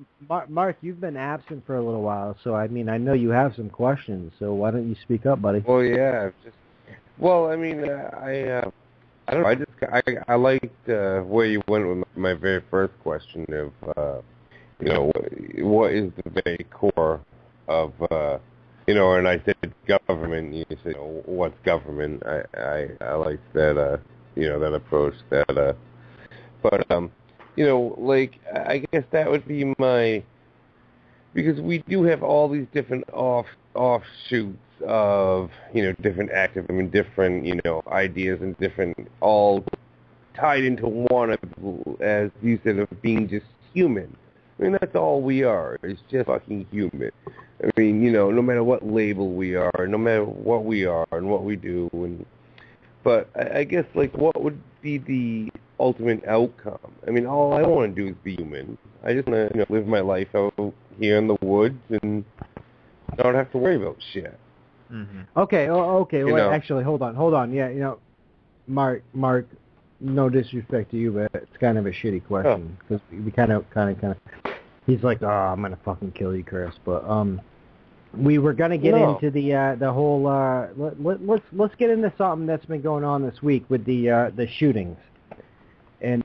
Mark, you've been absent for a little while, so I know you have some questions. So why don't you speak up, buddy? Well, yeah, I don't know. I liked where you went with my very first question of, what is the very core of, and I said government. You said, what's government? I liked that. That approach. I guess that would be because we do have all these different offshoots of, different activism, different, ideas and different, all tied into one, as you said, of being just human. I mean, that's all we are. It's just fucking human. I mean, no matter what label we are, no matter what we are and what we do, but I guess, what would be the ultimate outcome? I mean, all I want to do is be human. I just want to live my life out here in the woods and not have to worry about shit. Mm-hmm. Okay. Well, actually, hold on. Yeah, Mark. No disrespect to you, but it's kind of a shitty question because we kind of. He's like, oh, I'm gonna fucking kill you, Chris. But we were gonna get into the whole. Let's get into something that's been going on this week with the shootings, and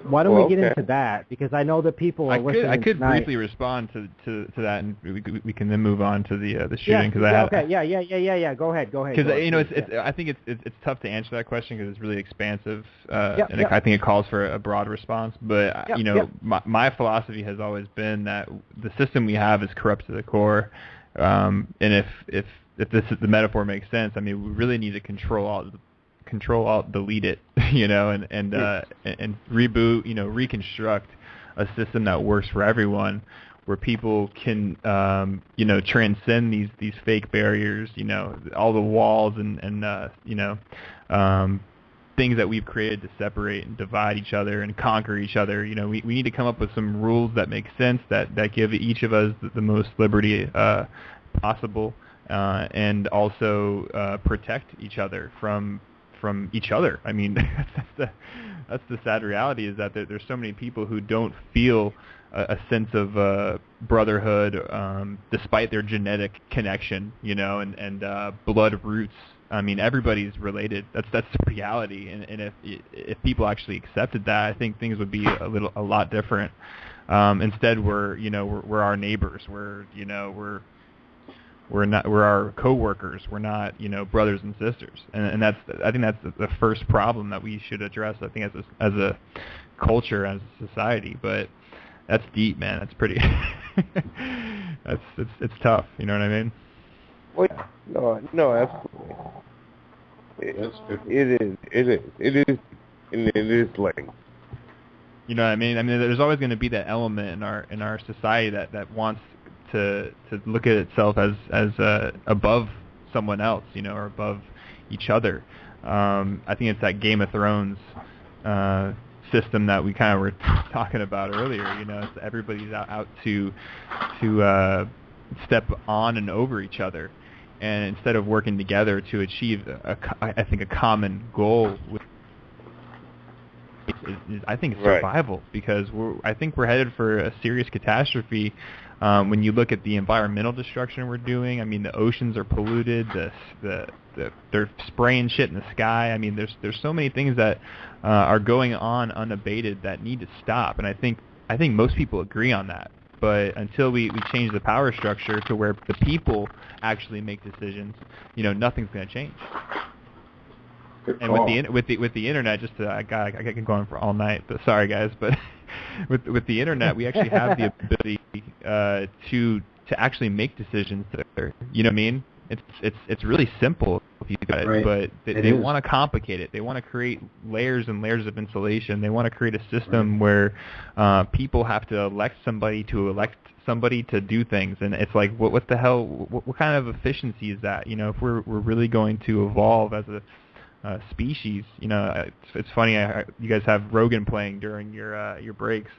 why don't we get into that? Because I know that people are listening. I could tonight. briefly respond to that, and we can then move on to the shooting. Yeah. Go ahead. Because I think it's tough to answer that question because it's really expansive, I think it calls for a broad response. But my philosophy has always been that the system we have is corrupt to the core, and if the metaphor makes sense, I mean, we really need to control alt delete it, and reboot, reconstruct a system that works for everyone, where people can, transcend these fake barriers, all the walls and things that we've created to separate and divide each other and conquer each other. We need to come up with some rules that make sense, that give each of us the most liberty possible, and also protect each other from each other. I mean, that's the sad reality, is that there's so many people who don't feel a sense of brotherhood, despite their genetic connection, and blood roots. I mean, everybody's related. That's the reality. And if people actually accepted that, I think things would be a lot different. Instead, we're our neighbors. We're our coworkers. We're not, brothers and sisters. And I think that's the first problem that we should address. I think as a culture, as a society. But that's deep, man. That's pretty. it's tough. You know what I mean? Well, no, absolutely. It is length. You know what I mean? I mean, there's always going to be that element in our society that wants to look at itself as above someone else, or above each other. I think it's that Game of Thrones system that we kind of were talking about earlier. It's everybody's out to step on and over each other, and instead of working together to achieve, I think, a common goal, I think it's survival, because I think we're headed for a serious catastrophe. When you look at the environmental destruction we're doing, I mean, the oceans are polluted, they're spraying shit in the sky. I mean, there's so many things that are going on unabated that need to stop, and I think most people agree on that. But until we change the power structure to where the people actually make decisions, nothing's going to change. And with the internet, I can go on for all night. But sorry guys, but with the internet, we actually have the ability to actually make decisions there. You know what I mean? It's really simple if you got it, but they want to complicate it. They want to create layers and layers of insulation. They want to create a system where people have to elect somebody to do things, and it's like, what the hell? What kind of efficiency is that? If we're really going to evolve as a species, it's funny. You guys have Rogan playing during your breaks.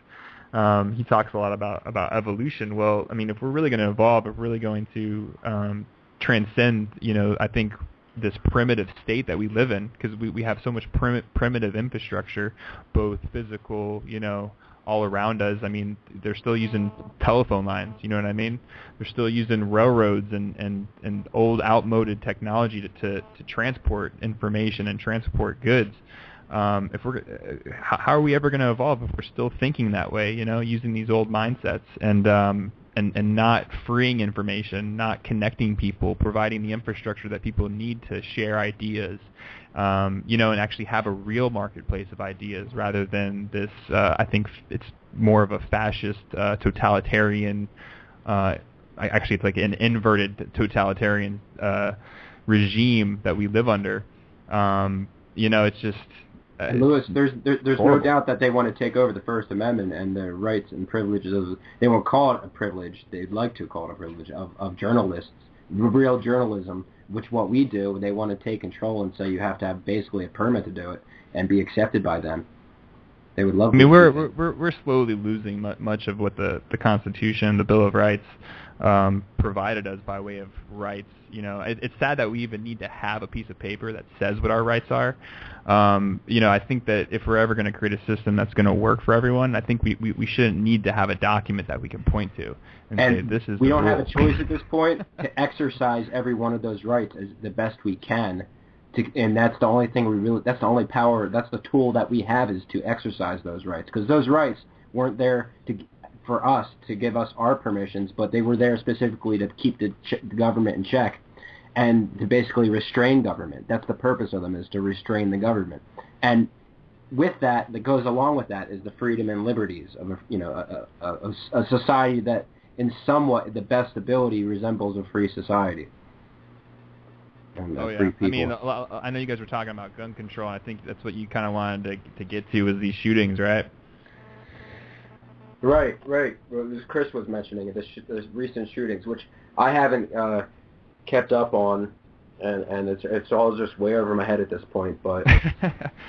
He talks a lot about evolution. Well, I mean, if we're really going to evolve, if we're really going to transcend, I think this primitive state that we live in, because we have so much primitive infrastructure, both physical, all around us. I mean, they're still using telephone lines, you know what I mean? They're still using railroads and old outmoded technology to transport information and transport goods. How are we ever going to evolve if we're still thinking that way, using these old mindsets and not freeing information, not connecting people, providing the infrastructure that people need to share ideas, and actually have a real marketplace of ideas rather than this, I think it's more of a fascist, totalitarian, actually it's like an inverted totalitarian regime that we live under. It's just... Lewis, there's no doubt that they want to take over the First Amendment and the rights and privileges. They won't call it a privilege. They'd like to call it a privilege of journalists, real journalism, which what we do. They want to take control and say you have to have basically a permit to do it and be accepted by them. They would love. I mean, we're slowly losing much of what the Constitution, the Bill of Rights, provided us by way of rights. It's sad that we even need to have a piece of paper that says what our rights are. I think that if we're ever going to create a system that's going to work for everyone, I think we shouldn't need to have a document that we can point to and say this is. We don't have a choice at this point to exercise every one of those rights as the best we can. And that's the only thing that's the only power, that's the tool that we have, is to exercise those rights. Because those rights weren't there for us to give us our permissions, but they were there specifically to keep the government in check and to basically restrain government. That's the purpose of them, is to restrain the government. And with that goes along with that is the freedom and liberties of a society that in somewhat the best ability resembles a free society. Free people. I mean, I know you guys were talking about gun control, and I think that's what you kind of wanted to get to, was these shootings, right? Right. Well, as Chris was mentioning, there's recent shootings, which I haven't kept up on, and it's all just way over my head at this point. But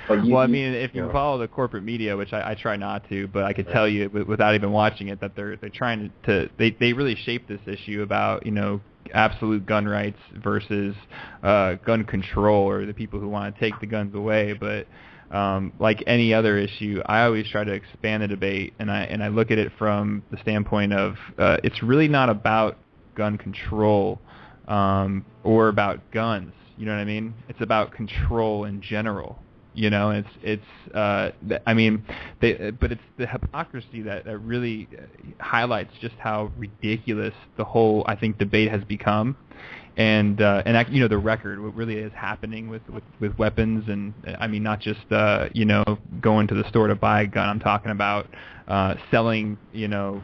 well, I mean, if you follow the corporate media, which I try not to, but I could tell you without even watching it that they're trying to they really shape this issue about absolute gun rights versus gun control, or the people who want to take the guns away. But like any other issue, I always try to expand the debate, and I look at it from the standpoint of it's really not about gun control or about guns. You know what I mean? It's about control in general. But it's the hypocrisy that really highlights just how ridiculous the whole, I think, debate has become, and the record, what really is happening with weapons, and I mean not just going to the store to buy a gun. I'm talking about selling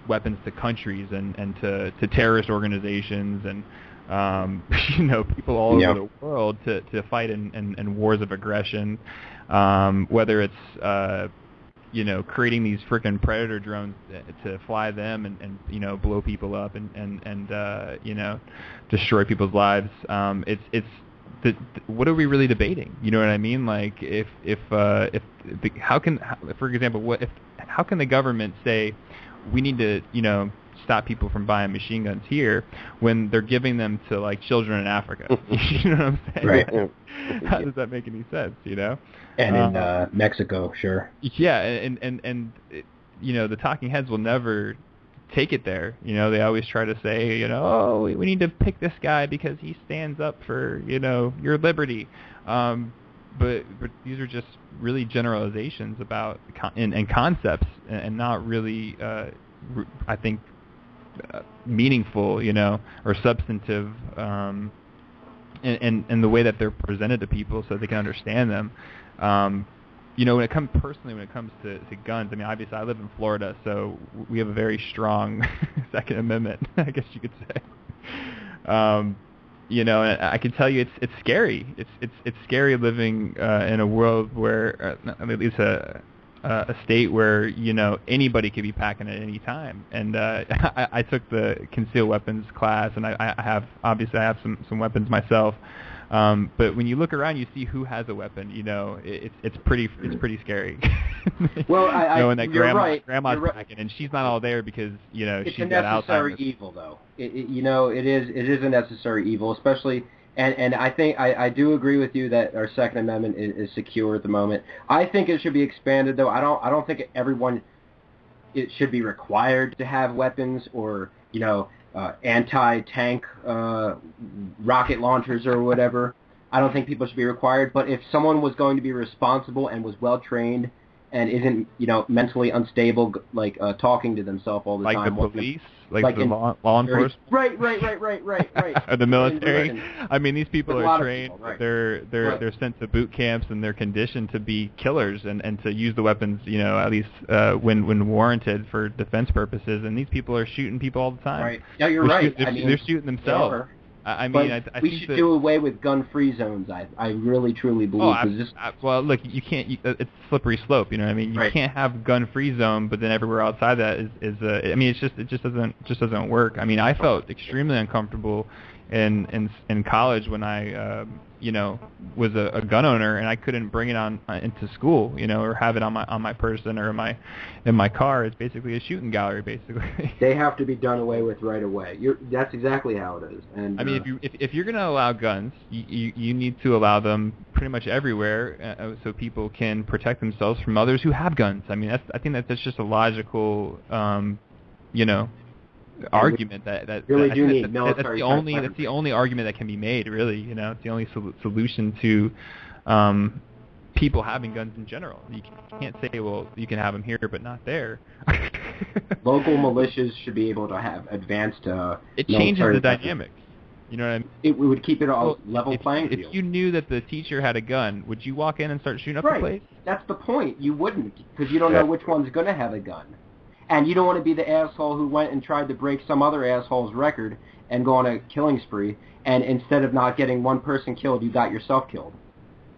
weapons to countries and to terrorist organizations and people all over the world to fight in wars of aggression, whether it's creating these frickin' predator drones to fly them and blow people up and destroy people's lives. What are we really debating? You know what I mean? Like how can the government say we need to stop people from buying machine guns here when they're giving them to like children in Africa. You know what I'm saying? Right. How does that make any sense? You know? And in Mexico, sure. Yeah, and you know, the talking heads will never take it there. You know, they always try to say, you know, oh, we need to pick this guy because he stands up for, you know, your liberty. But these are just really generalizations about and concepts, and not really, I think, meaningful, you know, or substantive, and the way that they're presented to people so they can understand them. You know, when it comes to guns, I mean, obviously I live in Florida, so we have a very strong Second Amendment, I guess you could say. You know, and I can tell you it's scary. It's scary living in a world where, at least a state where, you know, anybody could be packing at any time. And I took the concealed weapons class, and I have some weapons myself. But when you look around, you see who has a weapon. You know, it's pretty scary. Well, knowing that grandma's right. packing, and she's not all there because, you know, it's she's a got necessary Alzheimer's. evil, though. You know, it is a necessary evil, especially. And I think I do agree with you that our Second Amendment is secure at the moment. I think it should be expanded, though. I don't think it should be required to have weapons or, you know, anti-tank rocket launchers or whatever. I don't think people should be required. But if someone was going to be responsible and was well trained and isn't, you know, mentally unstable, like talking to themselves all the time, Like the police, like the law enforcement, right. or the military. I mean, these people are trained. People, right. They're sent to boot camps, and they're conditioned to be killers and to use the weapons, you know, at least when warranted for defense purposes. And these people are shooting people all the time. Right. No, you're right. They're shooting themselves. I mean, I we should do away with gun-free zones. I really, truly believe. Well, look, you can't. It's a slippery slope. You know what I mean? You can't have gun-free zone, but then everywhere outside that is. I mean, it just doesn't work. I mean, I felt extremely uncomfortable in college when I you know, was a gun owner, and I couldn't bring it on into school, you know, or have it on my person or in my car. It's basically a shooting gallery, basically. They have to be done away with right away. That's exactly how it is. And I mean, if you're going to allow guns, you need to allow them pretty much everywhere, so people can protect themselves from others who have guns. I mean, I think that's just a logical, you know, argument that really do need military. That's the only argument that can be made, really. You know, it's the only solution to people having guns in general. You can't say, well, you can have them here but not there. Local militias should be able to have advanced. It changes the dynamic. You know what I mean? It would keep it all level playing field. If you knew that the teacher had a gun, would you walk in and start shooting up the place? That's the point. You wouldn't, because you don't know which one's going to have a gun. And you don't want to be the asshole who went and tried to break some other asshole's record and go on a killing spree, and instead of not getting one person killed, you got yourself killed.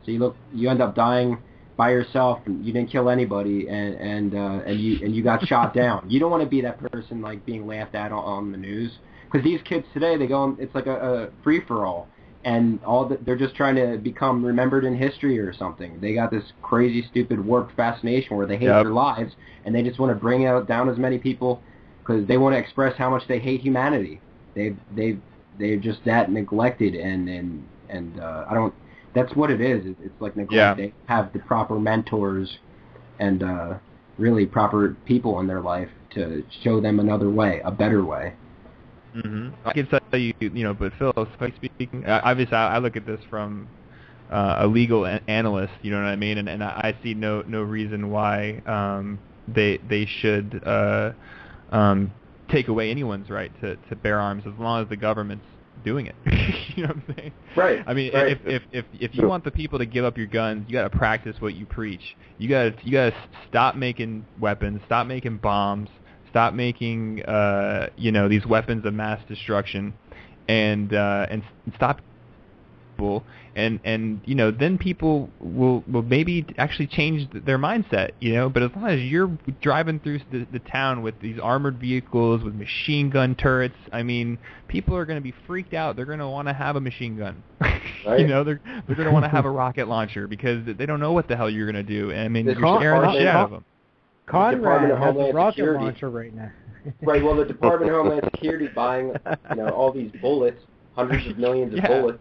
So you end up dying by yourself, and you didn't kill anybody, and you got shot down. You don't want to be that person like being laughed at on the news, because these kids today, they go, it's like a free for all. And they're just trying to become remembered in history or something. They got this crazy, stupid, warped fascination where they hate their lives, and they just want to bring down as many people because they want to express how much they hate humanity. They're just that neglected, and I don't. That's what it is. It's like neglect. Yeah. They have the proper mentors and really proper people in their life to show them another way, a better way. Mm-hmm. I can tell you, you know, but Phil, speaking, obviously I look at this from a legal analyst, you know what I mean, and I see no reason why they should take away anyone's right to bear arms as long as the government's doing it. You know what I'm saying? Right. I mean, if you want the people to give up your guns, you got to practice what you preach. You got to stop making weapons, stop making bombs. Stop making, you know, these weapons of mass destruction, and stop people, and you know, then people will maybe actually change their mindset, you know. But as long as you're driving through the town with these armored vehicles with machine gun turrets, I mean, people are going to be freaked out. They're going to want to have a machine gun. Right. You know, they're going to want to have a rocket launcher because they don't know what the hell you're going to do. And I mean, you're scaring the shit out of them. Conrad has a rocket launcher right now. Right. Well, the Department of Homeland Security buying, all these bullets, hundreds of millions of bullets.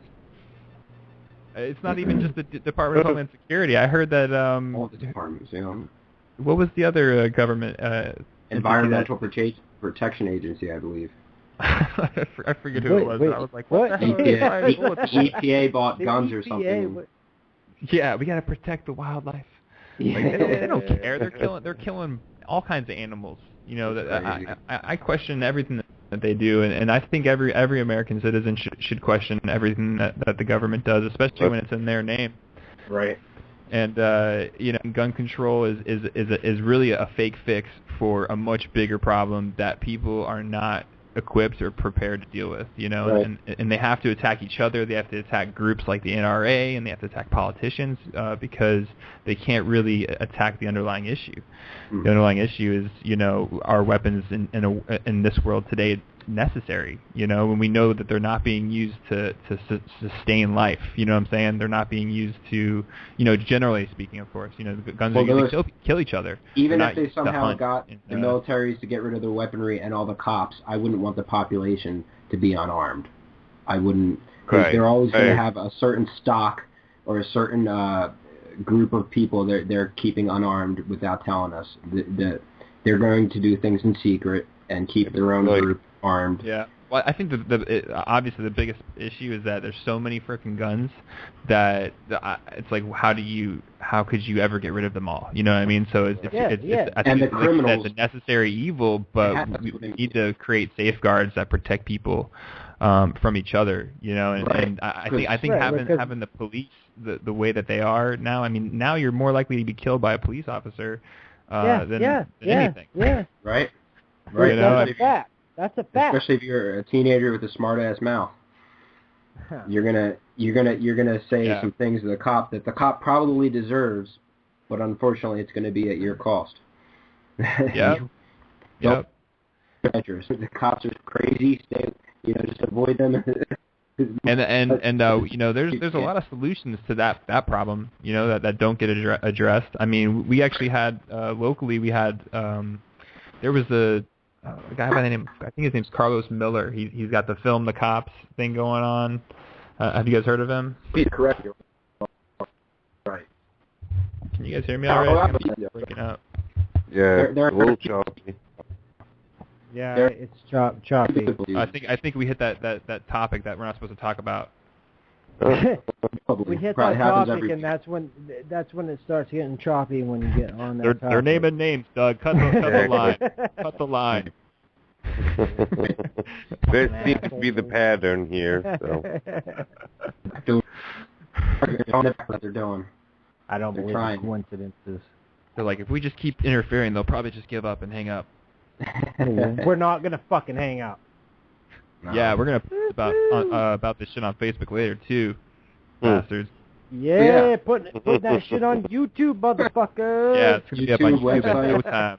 It's not even just the Department of Homeland Security. I heard that. All the departments, What was the other government? Environmental Protection Agency, I believe. I forget who it was. I was like, what? EPA bought guns or something. Yeah, we got to protect the wildlife. Yeah. Like, they don't care. They're killing all kinds of animals. I question everything that they do, and I think every American citizen should question everything that the government does, especially when it's in their name. Right. And gun control is really a fake fix for a much bigger problem that people are not equipped or prepared to deal with, Right. and they have to attack each other. They have to attack groups like the NRA, and they have to attack politicians because they can't really attack the underlying issue. Mm-hmm. The underlying issue is, are weapons in this world today necessary? When we know that they're not being used to sustain life. You know what I'm saying? They're not being used to, generally speaking, of course. Guns are used to kill each other. Even if they somehow got the militaries to get rid of their weaponry and all the cops, I wouldn't want the population to be unarmed. I wouldn't. Right. They're always going to have a certain stock or a certain group of people they're keeping unarmed without telling us. They're going to do things in secret and keep their own group armed. Yeah. Well, I think obviously the biggest issue is that there's so many frickin' guns that it's like, how could you ever get rid of them all? You know what I mean? So I think the criminals, it's a necessary evil, but we need to create safeguards that protect people from each other. And I think having the police the way that they are now. I mean, now you're more likely to be killed by a police officer than anything. Yeah. Right. That's a fact. That's a fact. Especially if you're a teenager with a smart-ass mouth. You're gonna say some things to the cop that the cop probably deserves, but unfortunately it's gonna be at your cost. Yep. The cops are crazy. Stay, just avoid them. And there's a lot of solutions to that problem, that don't get addressed. I mean, we actually had locally there was a guy by the name, I think his name's Carlos Miller. He's got the Film the Cops thing going on. Have you guys heard of him? He's correct. Right. Can you guys hear me already? Breaking up. Yeah, they're a little choppy. Yeah, it's choppy. I think we hit that topic that we're not supposed to talk about. We hit that topic, and that's when it starts getting choppy when you get on that topic. They're naming names, Doug. Cut the line. Cut the line. There seems to be the pattern here. So. What they're doing. I don't believe in coincidences. They're like, if we just keep interfering, they'll probably just give up and hang up. We're not gonna fucking hang up. No. Yeah, we're gonna post about this shit on Facebook later too, bastards. Yeah, put that shit on YouTube, motherfucker. Yeah, it's gonna be up on YouTube at no time.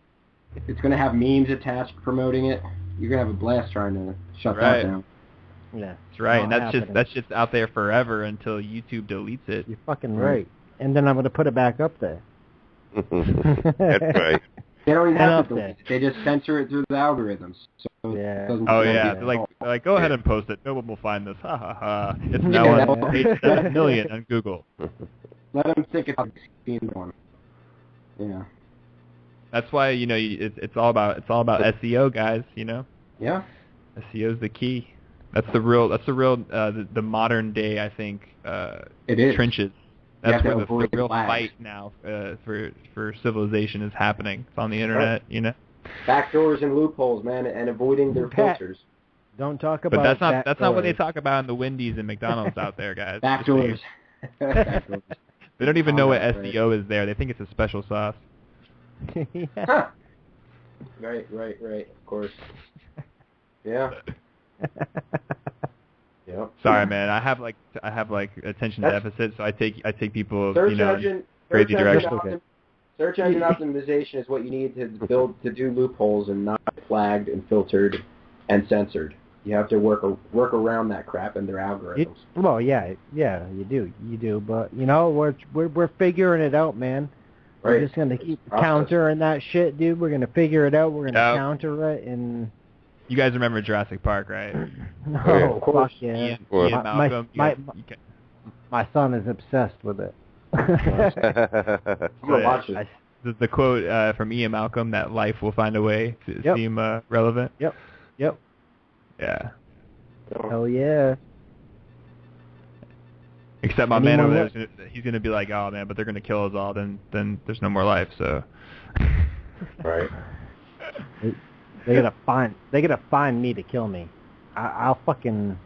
It's gonna have memes attached promoting it. You're gonna have a blast trying to shut that down. Yeah, that's right, and that's just out there forever until YouTube deletes it. You're fucking right. And then I'm gonna put it back up there. That's right. They don't even have to delete it. They just censor it through the algorithms. So yeah. They're like, go ahead and post it. No one will find this. Ha ha ha. It's now on page 7 million on Google. Let them think it's a one. Yeah. That's why it's all about SEO, guys. Yeah. SEO is the key. That's the real the modern day, I think. It is. Trenches. That's where the real fight now for civilization is happening. It's on the internet, Backdoors and loopholes, man, and avoiding their filters. Don't talk about. But that's not what they talk about in the Wendy's and McDonald's out there, guys. Backdoors. They don't even know what SEO is there. They think it's a special sauce. Huh. Right. Of course. Yeah. Yep. Sorry, man. I have attention deficit, so I take people crazy directions. Search engine optimization is what you need to do loopholes and not flagged and filtered and censored. You have to work around that crap in their algorithms. You do. But we're figuring it out, man. We're just gonna keep countering that shit, dude. We're gonna figure it out. We're gonna counter it, and you guys remember Jurassic Park, right? No, fuck yeah. Ian Malcolm. My son is obsessed with it. Watch it. The quote from Ian Malcolm that life will find a way to seem relevant. Yep. Yeah. Hell yeah. Except my man over there, he's gonna be like, oh man, but they're gonna kill us all. Then there's no more life. So. Right. They're gonna find me to kill me. I'll fucking.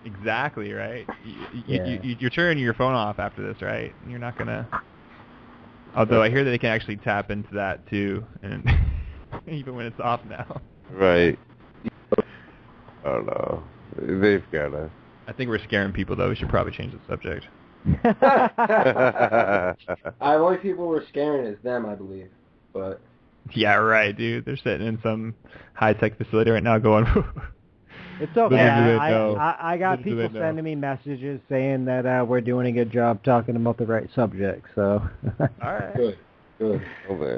Exactly right. You're turning your phone off after this, right? You're not gonna. Although I hear that they can actually tap into that too, and even when it's off now. Right. I don't know. They've gotta. I think we're scaring people, though. We should probably change the subject. The only people we're scaring is them, I believe. But yeah, right, dude. They're sitting in some high-tech facility right now going... It's okay. I got people sending me messages saying that we're doing a good job talking about the right subject, so... All right. Good.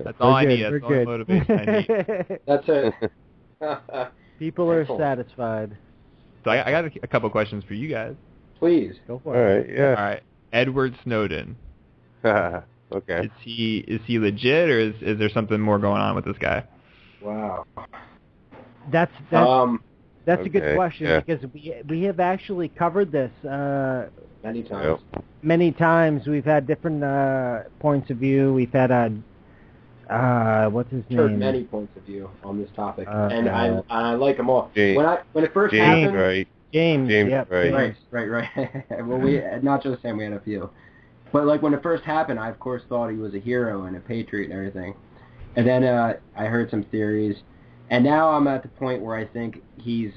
That's all I need. That's all the motivation I need. That's it. People are satisfied. So I got a couple questions for you guys. Please. Go for it. All right, yeah. All right. Edward Snowden. Okay. Is he legit, or is there something more going on with this guy? Wow. That's a good question, yeah. because we have actually covered this many times. Yep. Many times. We've had different points of view. We've had what's his name? Heard many points of view on this topic, and I like them all. James. When it first James, happened, right? James, yep. Right. Well, we not just him, we had a few, but like when it first happened, I of course thought he was a hero and a patriot and everything, and then I heard some theories, and now I'm at the point where I think he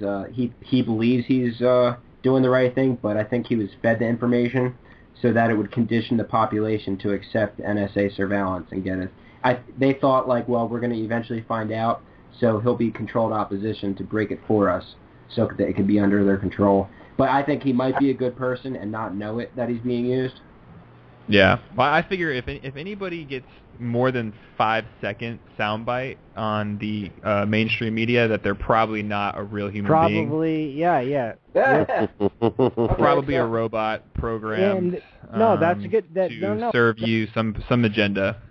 believes he's doing the right thing, but I think he was fed the information so that it would condition the population to accept NSA surveillance and get it. They thought, like, well, we're going to eventually find out, so he'll be controlled opposition to break it for us so that it can be under their control. But I think he might be a good person and not know it that he's being used. Yeah. Well, I figure if anybody gets more than 5-second soundbite on the mainstream media, that they're probably not a real human being. Probably, yeah. Probably a robot programmed no, that's a good... to serve you some agenda.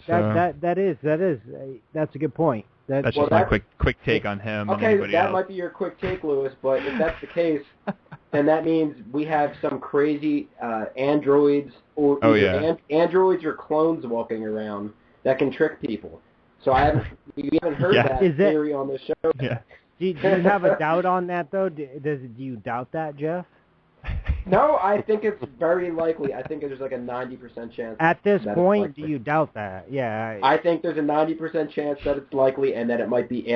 So, that's a good point. That's just my quick take on him. Okay, and that else. might be your quick take, Lewis, but if that's the case, then that means we have some crazy androids or androids or clones walking around that can trick people. So we haven't heard that theory on the show. Yeah. Do you have a doubt on that, though? Do you doubt that, Jeff? No, I think it's very likely. I think there's like a 90% chance. At this point, do you doubt that? Yeah. I think there's a 90% chance that it's likely and that it might be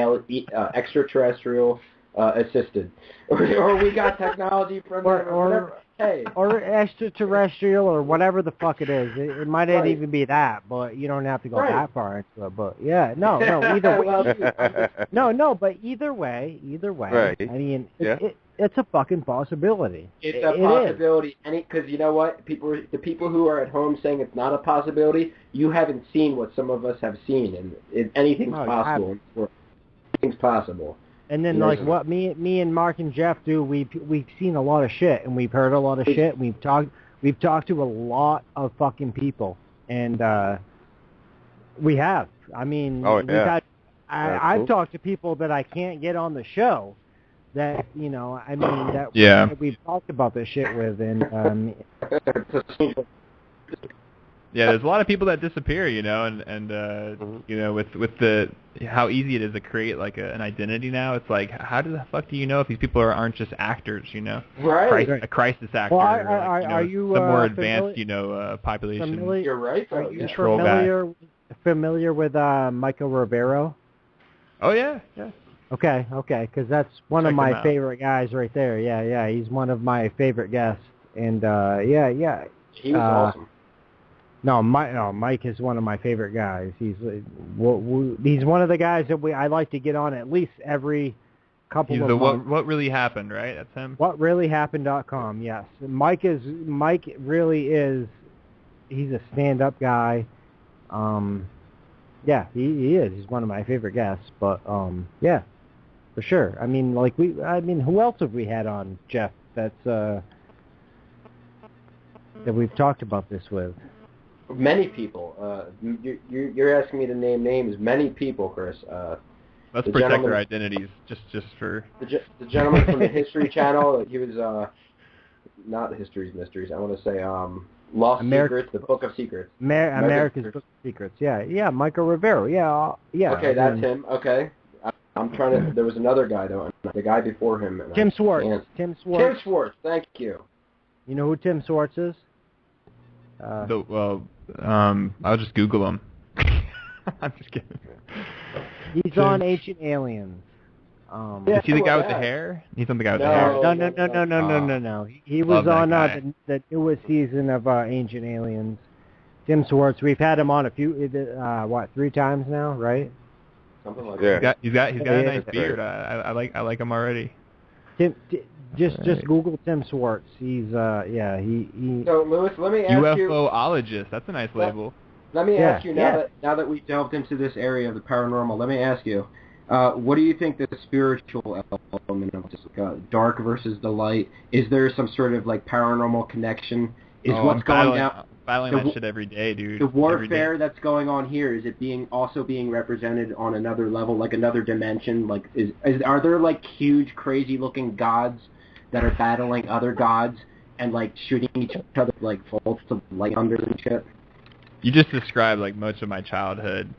extraterrestrial assisted. Or we got technology from or extraterrestrial or whatever the fuck it is. It might not even be that, but you don't have to go that far into it. But yeah, no, either way. But either way. Right. I mean, it's a fucking possibility. It's a possibility, because you know what? The people who are at home saying it's not a possibility, you haven't seen what some of us have seen, and anything's possible. Anything's possible. And then, like what me and Mark and Jeff do, we've seen a lot of shit, and we've heard a lot of shit. We've talked to a lot of fucking people, and we have. I mean, I've talked to people that I can't get on the show. That that we've talked about this shit with, and yeah, there's a lot of people that disappear, and with the how easy it is to create like an identity now. It's like, how the fuck do you know if these people aren't just actors, Right. A crisis actor, well, are you some more advanced, population. You're right. Are you familiar with Michael Rivero? Oh yeah. Okay, because that's one of my favorite guys right there. Yeah, he's one of my favorite guests, and he was awesome. No, Mike is one of my favorite guys. He's one of the guys that I like to get on at least every couple of months. What Really Happened, right? That's him. WhatReallyHappened.com. Yes, Mike really is. He's a stand-up guy, Yeah, he is. He's one of my favorite guests. But yeah, for sure. I mean, like who else have we had on, Jeff? That's that we've talked about this with. Many people. You're asking me to name names. Many people, Chris. Let's protect their identities, just for... The gentleman from the History Channel, he was, not History's Mysteries, I want to say, Lost Secrets, the Book of Secrets. America's Book of Secrets, yeah, Michael Rivero, yeah. Okay, that's him, okay. I'm trying to, there was another guy, though, the guy before him. Tim Swartz. Tim Swartz, thank you. You know who Tim Swartz is? I'll just Google him. I'm just kidding. He's on Ancient Aliens. Is he the guy with the hair? He's on the guy with the hair. No. He was on the newest season of Ancient Aliens. Tim Swartz. We've had him on a few, 3 times now, right? Something like that. He's got a nice beard. I like him already. Just Google Tim Swartz. He's he. So Lewis, let me ask you. UFOologist. That's a nice label. Let me ask you now that we delved into this area of the paranormal. Let me ask you, what do you think the spiritual element of this, dark versus the light? Is there some sort of like paranormal connection? Is what's going down? Battling that shit every day, dude. The warfare that's going on here, is it also being represented on another level, like another dimension? Like, are there like huge, crazy looking gods that are battling other gods and like shooting each other like bolts of light under and shit? You just described like much of my childhood.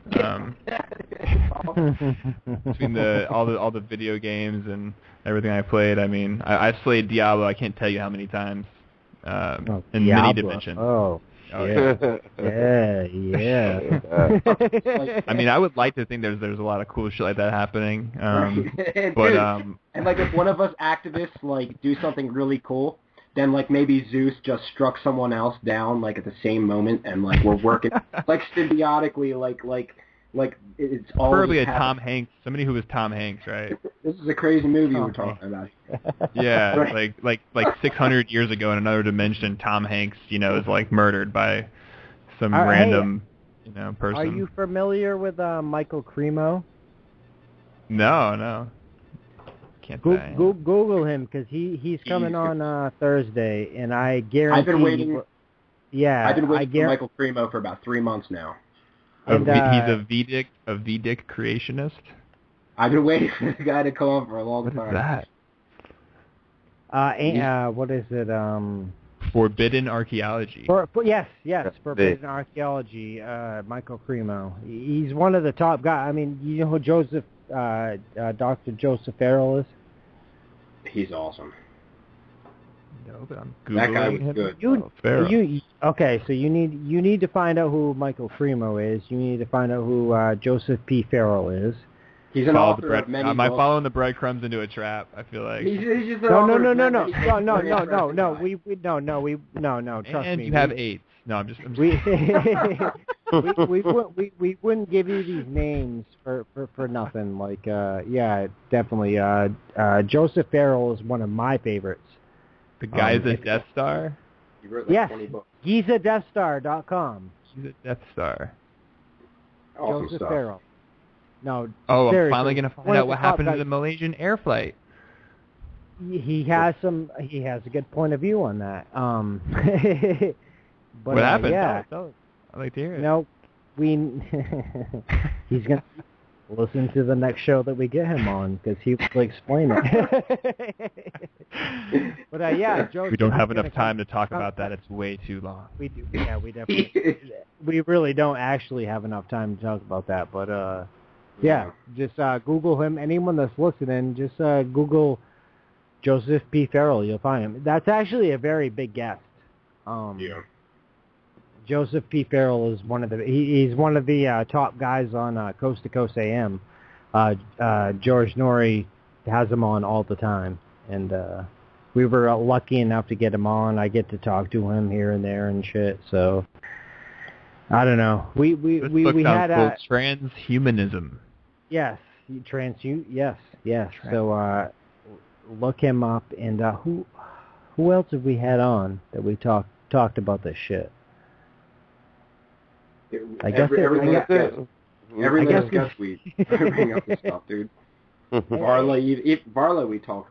Between all the video games and everything I played. I mean, I played Diablo. I can't tell you how many times in many dimensions. Oh yeah. Yeah. I mean, I would like to think there's a lot of cool shit like that happening. But and like if one of us activists like do something really cool, then like maybe Zeus just struck someone else down like at the same moment, and like we're working like symbiotically, like it's all preferably a Tom Hanks, somebody who was Tom Hanks, right? This is a crazy movie we're talking about. Yeah, right. like 600 years ago in another dimension, Tom Hanks, is like murdered by some random, person. Are you familiar with Michael Cremo? No. Can't say. Google him because he's coming on Thursday, and I guarantee. I've been waiting. I've been waiting for Michael Cremo for about 3 months now. And, he's a VDick creationist. I've been waiting for the guy to come on for a long time. What is that? What is it? Forbidden Archaeology. Yes, Forbidden Archaeology. Michael Cremo. He's one of the top guys. I mean, you know who Dr. Joseph Farrell is? He's awesome. No, but I'm that guy was good. Okay, so you need to find out who Michael Cremo is. You need to find out who Joseph P. Farrell is. He's an author of many Am I following the breadcrumbs into a trap? I feel like he's just no. Trust and me. You have AIDS. No, I'm just we wouldn't give you these names for nothing. Like definitely. Joseph Farrell is one of my favorites. The guy's a Death Star? He wrote like 20 books. GizaDeathStar.com. He's a Death Star. Awesome Joseph stuff. Farrell. No. Oh, seriously, I'm finally going to find out what happened to the Malaysian air flight. He has a good point of view on that. But, what happened? Yeah. Tell us. I'd like to hear it. No, he's going to listen to the next show that we get him on because he will explain it. But Joseph, we don't have enough time to talk about that. It's way too long. We do. Yeah, we definitely. We really don't actually have enough time to talk about that. But just Google him. Anyone that's listening, just Google Joseph P. Farrell. You'll find him. That's actually a very big guest. Joseph P. Farrell is one of the top guys on Coast to Coast AM. George Norrie has him on all the time, and we were lucky enough to get him on. I get to talk to him here and there and shit. So I don't know. We had transhumanism. Yes, yes. So look him up, and who else have we had on that we talked about this shit? I guess everything that's got sweet. Bring up the stuff, dude. Varla,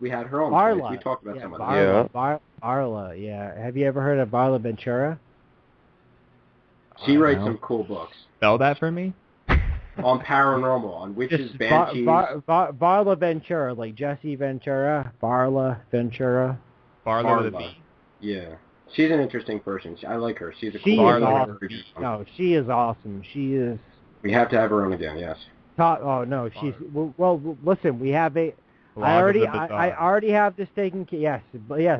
we had her on. Varla. We talked about some of that. Varla, yeah. Have you ever heard of Varla Ventura? She writes some cool books. Spell that for me. On paranormal, on witches, banshees. Varla Ventura, like Jesse Ventura. Varla Ventura. Varla with a B. Yeah. She's an interesting person. I like her. She's a cool Varla. No, she is awesome. She is. We have to have her on again, yes. Oh no, she's well. Listen, we have a. I already have this taken. Yes,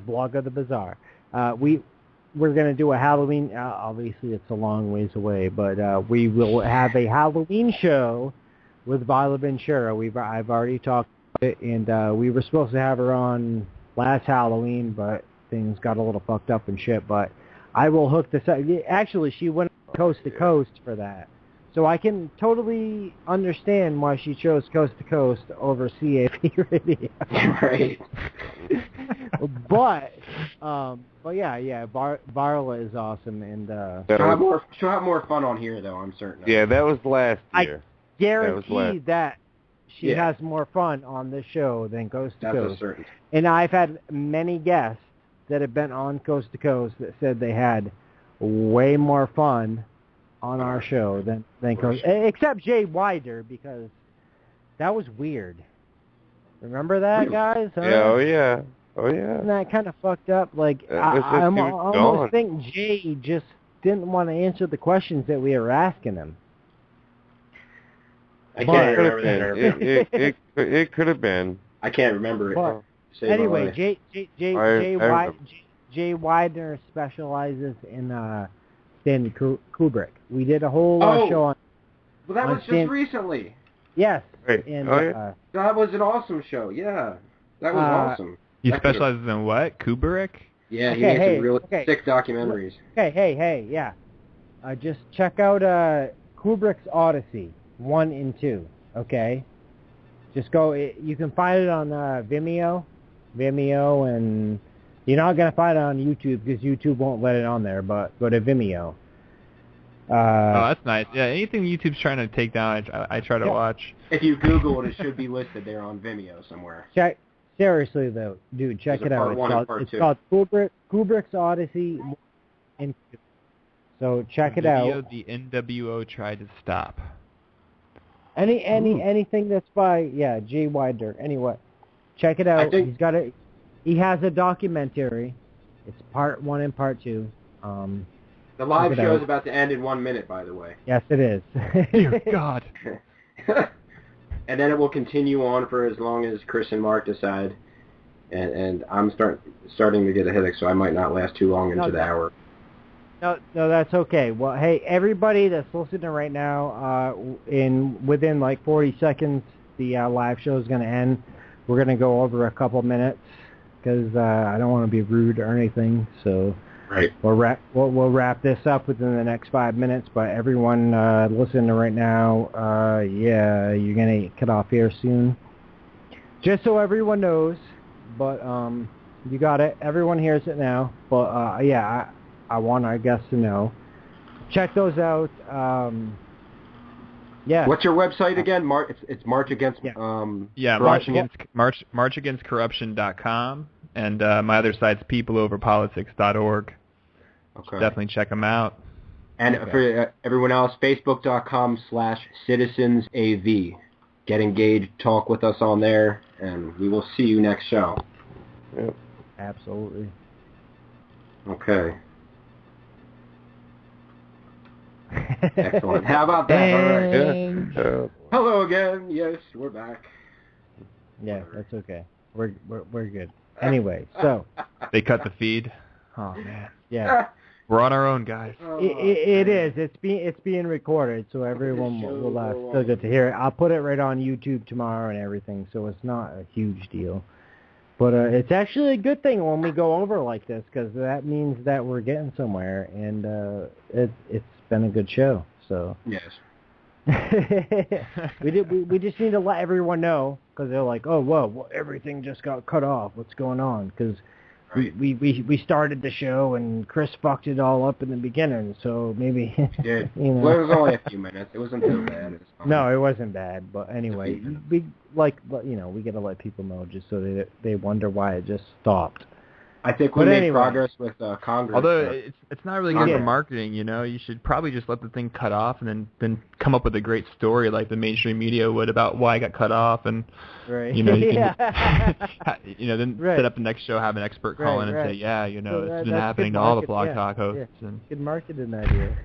Blog of the Bazaar. We're going to do a Halloween. Obviously, it's a long ways away, but we will have a Halloween show with Varla Ventura. I've already talked about it, and we were supposed to have her on last Halloween, but things got a little fucked up and shit. But I will hook this up. Actually, she went coast to coast for that. So I can totally understand why she chose Coast to Coast over CAV Radio. Right. But yeah, Varla is awesome, and she'll have more fun on here, though. I'm certain. Yeah, that was last year. I guarantee that she has more fun on this show than Coast to Coast. That's a certain. And I've had many guests that have been on Coast to Coast that said they had way more fun on our show than Coast, except Jay Wider, because that was weird. Remember that, guys? Huh? Yeah, oh yeah. Isn't that kind of fucked up? Like, I almost think Jay just didn't want to answer the questions that we were asking him. I can't remember that. It could have been. I can't remember it. But anyway, Jay Widener specializes in Stanley Kubrick. We did a whole show on. Well, that was just recently. Yes. Right. And, that was an awesome show. Yeah, that was awesome. He specializes in what? Kubrick? Yeah, he made some real sick documentaries. Hey, yeah. Just check out Kubrick's Odyssey 1 and 2. Okay. Just go. You can find it on Vimeo, and you're not going to find it on YouTube because YouTube won't let it on there, but go to Vimeo. Oh, that's nice. Yeah, anything YouTube's trying to take down, I try to watch. If you Google it, it should be listed there on Vimeo somewhere. Seriously, though, dude, check it out. It's called Kubrick's Odyssey. So check it out. The NWO tried to stop. Anything that's by Jay Wider. Anyway, check it out. He has a documentary. It's part 1 and part 2. The live show is about to end in 1 minute, by the way. Yes, it is. Dear God. And then it will continue on for as long as Chris and Mark decide. And I'm starting to get a headache, so I might not last too long into the hour. No, that's okay. Well, hey, everybody that's listening right now, within like 40 seconds, the live show is going to end. We're going to go over a couple minutes because I don't want to be rude or anything. So right. We'll wrap this up within the next 5 minutes. But everyone listening right now, you're going to cut off here soon. Just so everyone knows. But you got it. Everyone hears it now. But I want our guests to know. Check those out. What's your website again? It's March Against. marchagainstcorruption.com, and my other site's peopleoverpolitics.org. Okay. Definitely check them out. And for everyone else, facebook.com/citizensav. Get engaged, talk with us on there, and we will see you next show. Yep. Absolutely. Okay. Excellent. How about that? All right. Yeah. Hello again. Yes, we're back. Yeah, that's okay. We're good. Anyway, so they cut the feed. Oh man. Yeah. We're on our own, guys. It is. It's being recorded, so everyone will still get to hear it. I'll put it right on YouTube tomorrow and everything, so it's not a huge deal. But it's actually a good thing when we go over like this, because that means that we're getting somewhere, and it's been a good show. So yes. we just need to let everyone know, because they're like, oh, whoa, everything just got cut off. What's going on? Because we started the show and Chris fucked it all up in the beginning, so maybe Yeah. you know. Well, it was only a few minutes. It wasn't too bad. No, it wasn't bad, but anyway, we like we gotta let people know just so they wonder why it just stopped. I think we made progress with Congress. Although it's not really good for marketing, You should probably just let the thing cut off and then come up with a great story like the mainstream media would about why it got cut off, and you can, then set up the next show, have an expert call in and say, it's been happening to all the Blog Talk hosts. Good marketing idea.